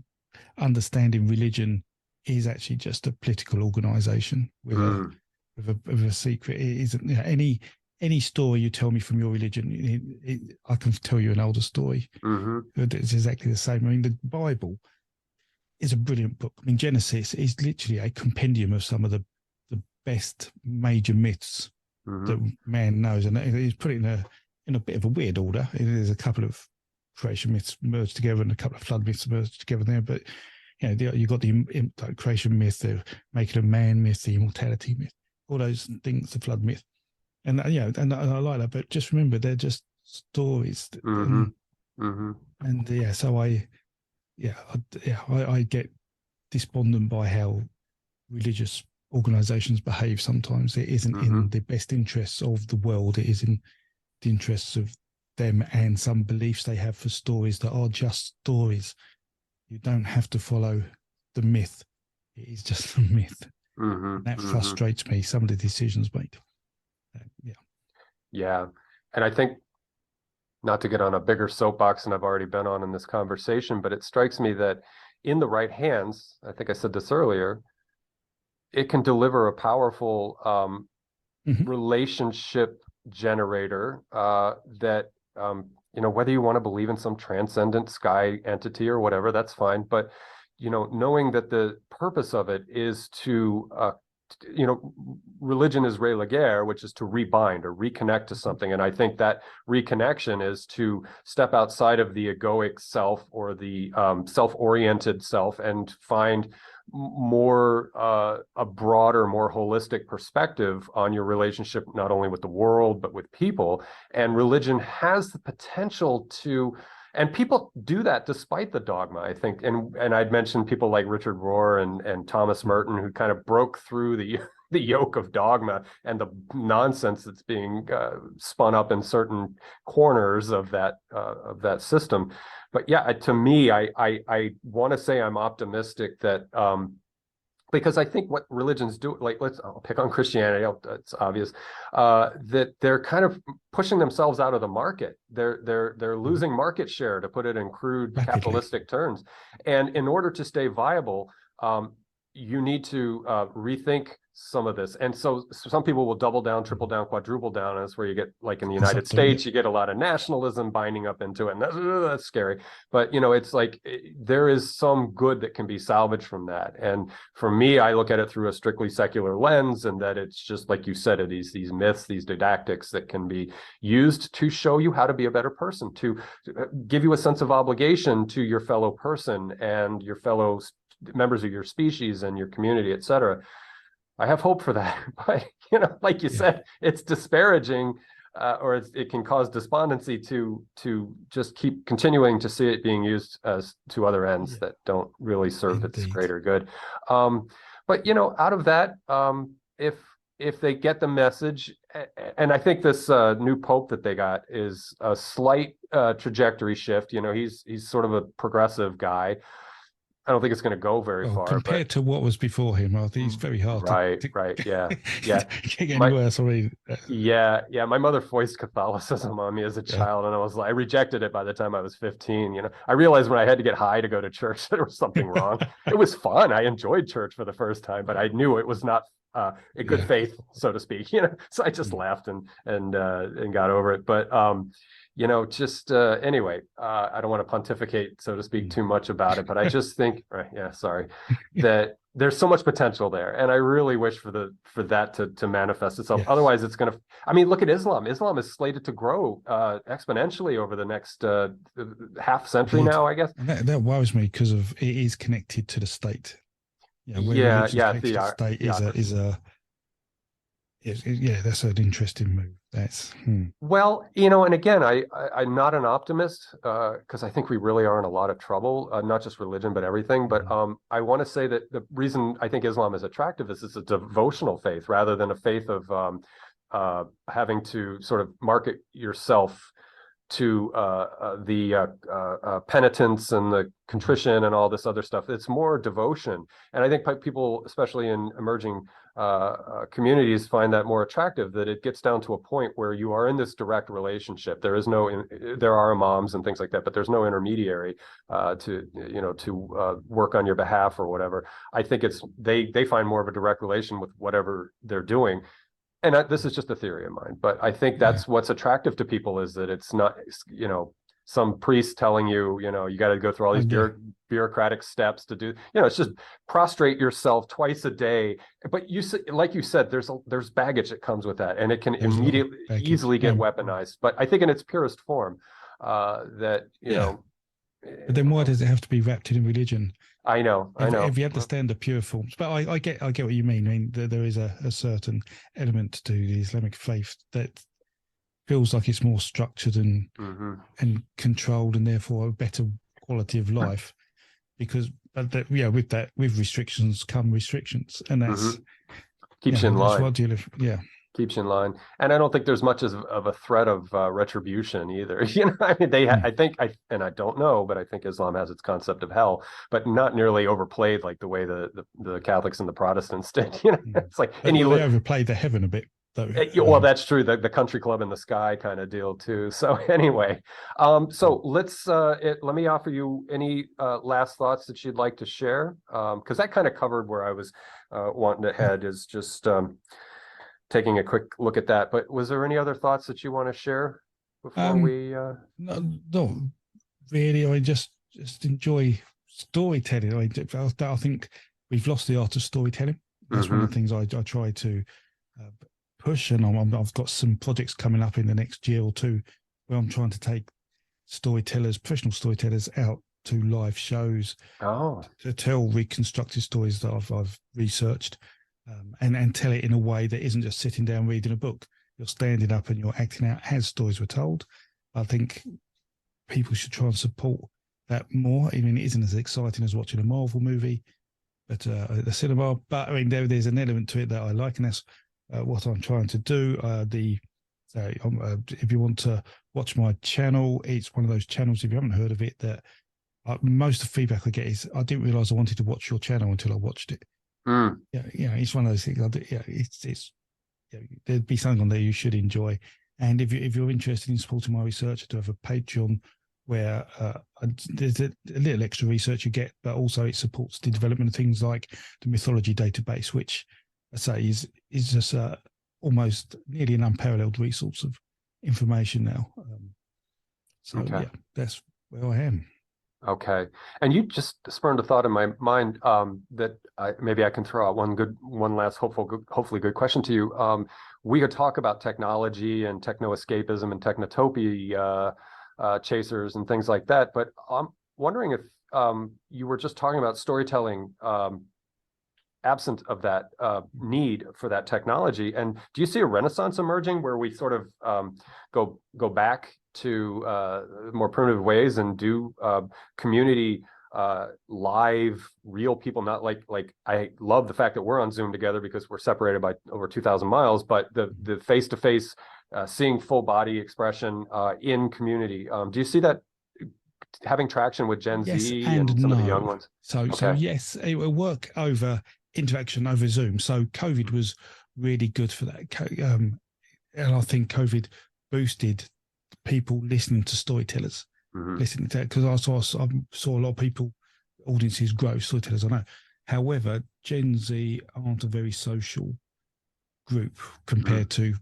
understanding religion is actually just a political organisation with a secret. It isn't any story you tell me from your religion. I can tell you an older story. It's exactly the same. I mean, the Bible is a brilliant book. I mean, Genesis is literally a compendium of some of the best major myths that man knows, and he's put it in a bit of a weird order. There's a couple of creation myths merged together and a couple of flood myths merged together there, but you've got the creation myth, the making of man myth, the immortality myth, all those things, the flood myth, and and I like that. But just remember, they're just stories, so I get despondent by how religious organizations behave sometimes. It isn't in the best interests of the world. It is in the interests of them and some beliefs they have for stories that are just stories. You don't have to follow the myth. It is just a myth. That frustrates me, some of the decisions made. And I think, not to get on a bigger soapbox than I've already been on in this conversation, but it strikes me that in the right hands, I think I said this earlier, it can deliver a powerful relationship generator that, whether you want to believe in some transcendent sky entity or whatever, that's fine. But, knowing that the purpose of it is to, religion is religare, which is to rebind or reconnect to something. And I think that reconnection is to step outside of the egoic self or the self-oriented self and find more a broader, more holistic perspective on your relationship, not only with the world, but with people. And religion has the potential to, and people do that despite the dogma, I think. And I'd mentioned people like Richard Rohr and Thomas Merton, who kind of broke through the yoke of dogma and the nonsense that's being spun up in certain corners of that system. But to me, I want to say I'm optimistic that because I think what religions do, like I'll pick on Christianity, it's obvious that they're kind of pushing themselves out of the market. They're losing market share, to put it in crude capitalistic terms. And in order to stay viable, you need to rethink some of this. And so some people will double down, triple down, quadruple down. And that's where you get, like in the United States, you get a lot of nationalism binding up into it. And that's scary. But, it's like there is some good that can be salvaged from that. And for me, I look at it through a strictly secular lens, and that it's just, like you said, these myths, these didactics that can be used to show you how to be a better person, to give you a sense of obligation to your fellow person and your fellow members of your species and your community, et cetera. I have hope for that, but like you said, it's disparaging or it can cause despondency to just keep continuing to see it being used as to other ends that don't really serve its greater good. But out of that, if they get the message, and I think this new pope that they got is a slight trajectory shift. He's sort of a progressive guy. I don't think it's going to go very far. Compared to what was before him, I think it's very hard right, yeah. Can't get any worse. I mean, yeah. My mother foisted Catholicism on me as a child, and I rejected it by the time I was 15. I realized when I had to get high to go to church that there was something wrong. It was fun. I enjoyed church for the first time, but I knew it was not a good faith, so to speak. So I just laughed and got over it. But anyway, I don't want to pontificate, so to speak, too much about it, but I just think, that there's so much potential there, and I really wish for that to manifest itself. Yes. Otherwise, it's going to. I mean, look at Islam. Islam is slated to grow exponentially over the next half century now, I guess. And that worries me because it is connected to the state. The state that's an interesting move. That's well, and again, I'm not an optimist because I think we really are in a lot of trouble, not just religion but everything. But I want to say that the reason I think Islam is attractive is it's a devotional faith rather than a faith of having to sort of market yourself to the penitence and the contrition and all this other stuff. It's more devotion, and I think people, especially in emerging communities, find that more attractive. That it gets down to a point where you are in this direct relationship. There are imams and things like that, but there's no intermediary to work on your behalf or whatever. I think they find more of a direct relation with whatever they're doing. And this is just a theory of mine, but I think that's what's attractive to people, is that it's not, some priest telling you, you got to go through all these bureaucratic steps to do, it's just prostrate yourself twice a day. But like you said, there's baggage that comes with that, and it can easily get weaponized. But I think in its purest form, But then why does it have to be wrapped in religion? I know. If you understand the pure forms, but I get what you mean. I mean, there is a certain element to the Islamic faith that feels like it's more structured and controlled, and therefore a better quality of life. Because, with restrictions come restrictions, and that's keeps you in line. Keeps you in line, and I don't think there's much of a threat of retribution either. I mean, I think I don't know, but I think Islam has its concept of hell, but not nearly overplayed like the way the Catholics and the Protestants did. It's like, and they overplayed the heaven a bit. Well, that's true. The country club in the sky kind of deal too. So anyway, so let me offer you any last thoughts that you'd like to share, because that kind of covered where I was wanting to head, is just taking a quick look at that. But was there any other thoughts that you want to share before we? No, really. I just enjoy storytelling. I think we've lost the art of storytelling. That's one of the things I try to push, and I've got some projects coming up in the next year or two where I'm trying to take professional storytellers out to live shows to tell reconstructed stories that I've researched, and tell it in a way that isn't just sitting down reading a book. You're standing up and you're acting out as stories were told. I think people should try and support that more. I mean, it isn't as exciting as watching a Marvel movie at the cinema, but I mean, there's an element to it that I like, and that's what I'm trying to do. If you want to watch my channel, it's one of those channels, if you haven't heard of it, that most of the feedback I get is, I didn't realize I wanted to watch your channel until I watched it. It's one of those things. There'd be something on there you should enjoy. And if you're interested in supporting my research, I do have a Patreon where there's a little extra research you get, but also it supports the development of things like the mythology database, which I say is just almost nearly an unparalleled resource of information now. That's where I am. Okay, and you just spurned a thought in my mind that maybe I can throw out one last hopefully good question to you. We could talk about technology and techno-escapism and technotopia chasers and things like that, but I'm wondering if you were just talking about storytelling absent of that need for that technology. And do you see a renaissance emerging where we sort of go back to more primitive ways and do community live, real people? Not like I love the fact that we're on Zoom together because we're separated by over 2,000 miles, but the face-to-face seeing full body expression in community. Do you see that having traction with Gen Z and some of the young ones? So yes, it will work over interaction over Zoom. So COVID was really good for that. And I think COVID boosted people listening to storytellers, listening to that, because I saw a lot of people, audiences grow, storytellers, I know. However, Gen Z aren't a very social group compared to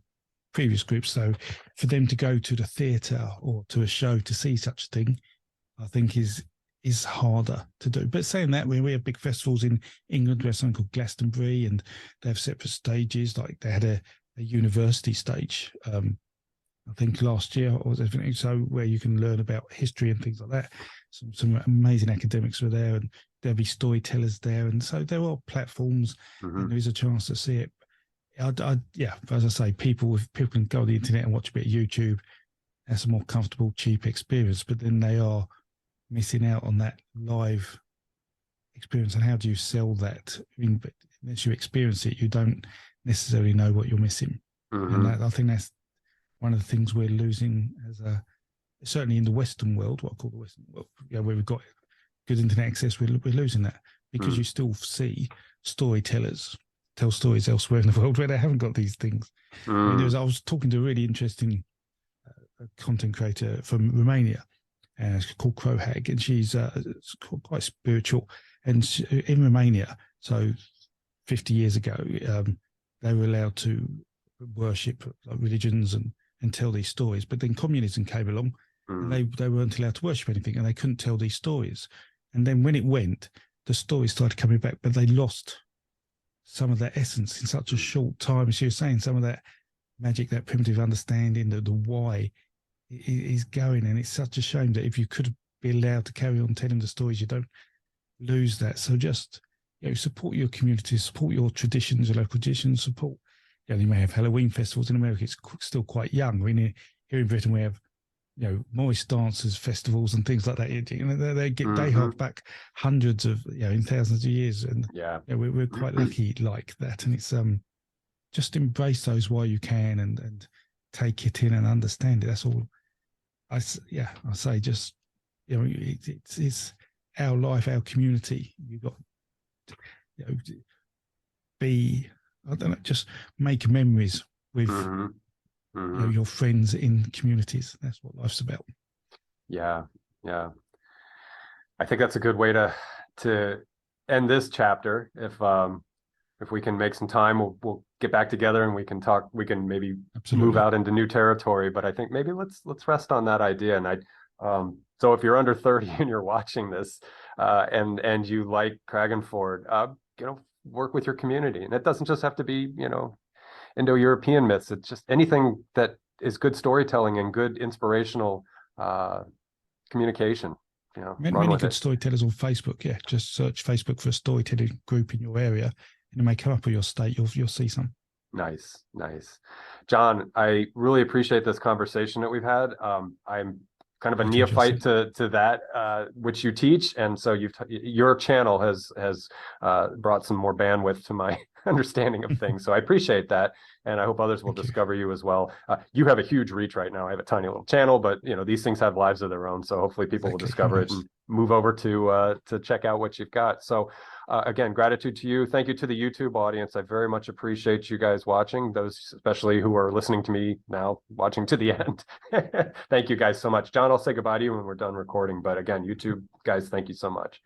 previous groups. So for them to go to the theatre or to a show to see such a thing, I think is harder to do. But saying that, we have big festivals in England. We have something called Glastonbury, and they have separate stages. Like they had a university stage, I think last year, or so, where you can learn about history and things like that. Some amazing academics were there, and there'll be storytellers there, and so there are platforms, and there is a chance to see it. Yeah, as I say, people can go on the internet and watch a bit of YouTube. That's a more comfortable, cheap experience, but then they are missing out on that live experience. And how do you sell that? I mean, but unless you experience it, you don't necessarily know what you're missing. And I think that's one of the things we're losing certainly in the Western world, what I call the Western world, where we've got good internet access, we're losing that, because you still see storytellers tell stories elsewhere in the world where they haven't got these things. I mean, I was talking to a really interesting content creator from Romania, called Crowhag, and she's quite spiritual. And in Romania, so 50 years ago, they were allowed to worship religions and tell these stories. But then communism came along, and they weren't allowed to worship anything, and they couldn't tell these stories. And then when it went, the stories started coming back, but they lost some of that essence in such a short time. As you were saying, some of that magic, that primitive understanding, the why is going. And it's such a shame that if you could be allowed to carry on telling the stories, you don't lose that. So just, support your community, support your traditions, your local traditions, support. You may have Halloween festivals in America. It's still quite young. I mean, here in Britain, we have, Morris dancers festivals and things like that. They hark back hundreds of, in thousands of years. And we're quite lucky like that. And it's just embrace those while you can, and take it in and understand it. That's all. I say, just, it's our life, our community. You've got to, be, I don't know, just make memories with your friends in communities. That's what life's about. Yeah. I think that's a good way to end this chapter. If we can make some time, we'll get back together and we can talk. We can maybe move out into new territory. But I think maybe let's rest on that idea. And so if you're under 30 and you're watching this, and you like Crecganford, work with your community. And it doesn't just have to be, Indo-European myths. It's just anything that is good storytelling and good inspirational communication. Many good storytellers on Facebook. Yeah, just search Facebook for a storytelling group in your area, and it may come up with your state. You'll see some. Nice. John, I really appreciate this conversation that we've had. I'm kind of a neophyte to that which you teach, and so your channel has brought some more bandwidth to my understanding of things. So I appreciate that, and I hope others will discover you as well. You have a huge reach right now. I have a tiny little channel, but these things have lives of their own. So hopefully people will discover it and move over to check out what you've got. So again, gratitude to you. Thank you to the YouTube audience. I very much appreciate you guys watching, those especially who are listening to me now, watching to the end. Thank you guys so much. John, I'll say goodbye to you when we're done recording. But again, YouTube guys, thank you so much.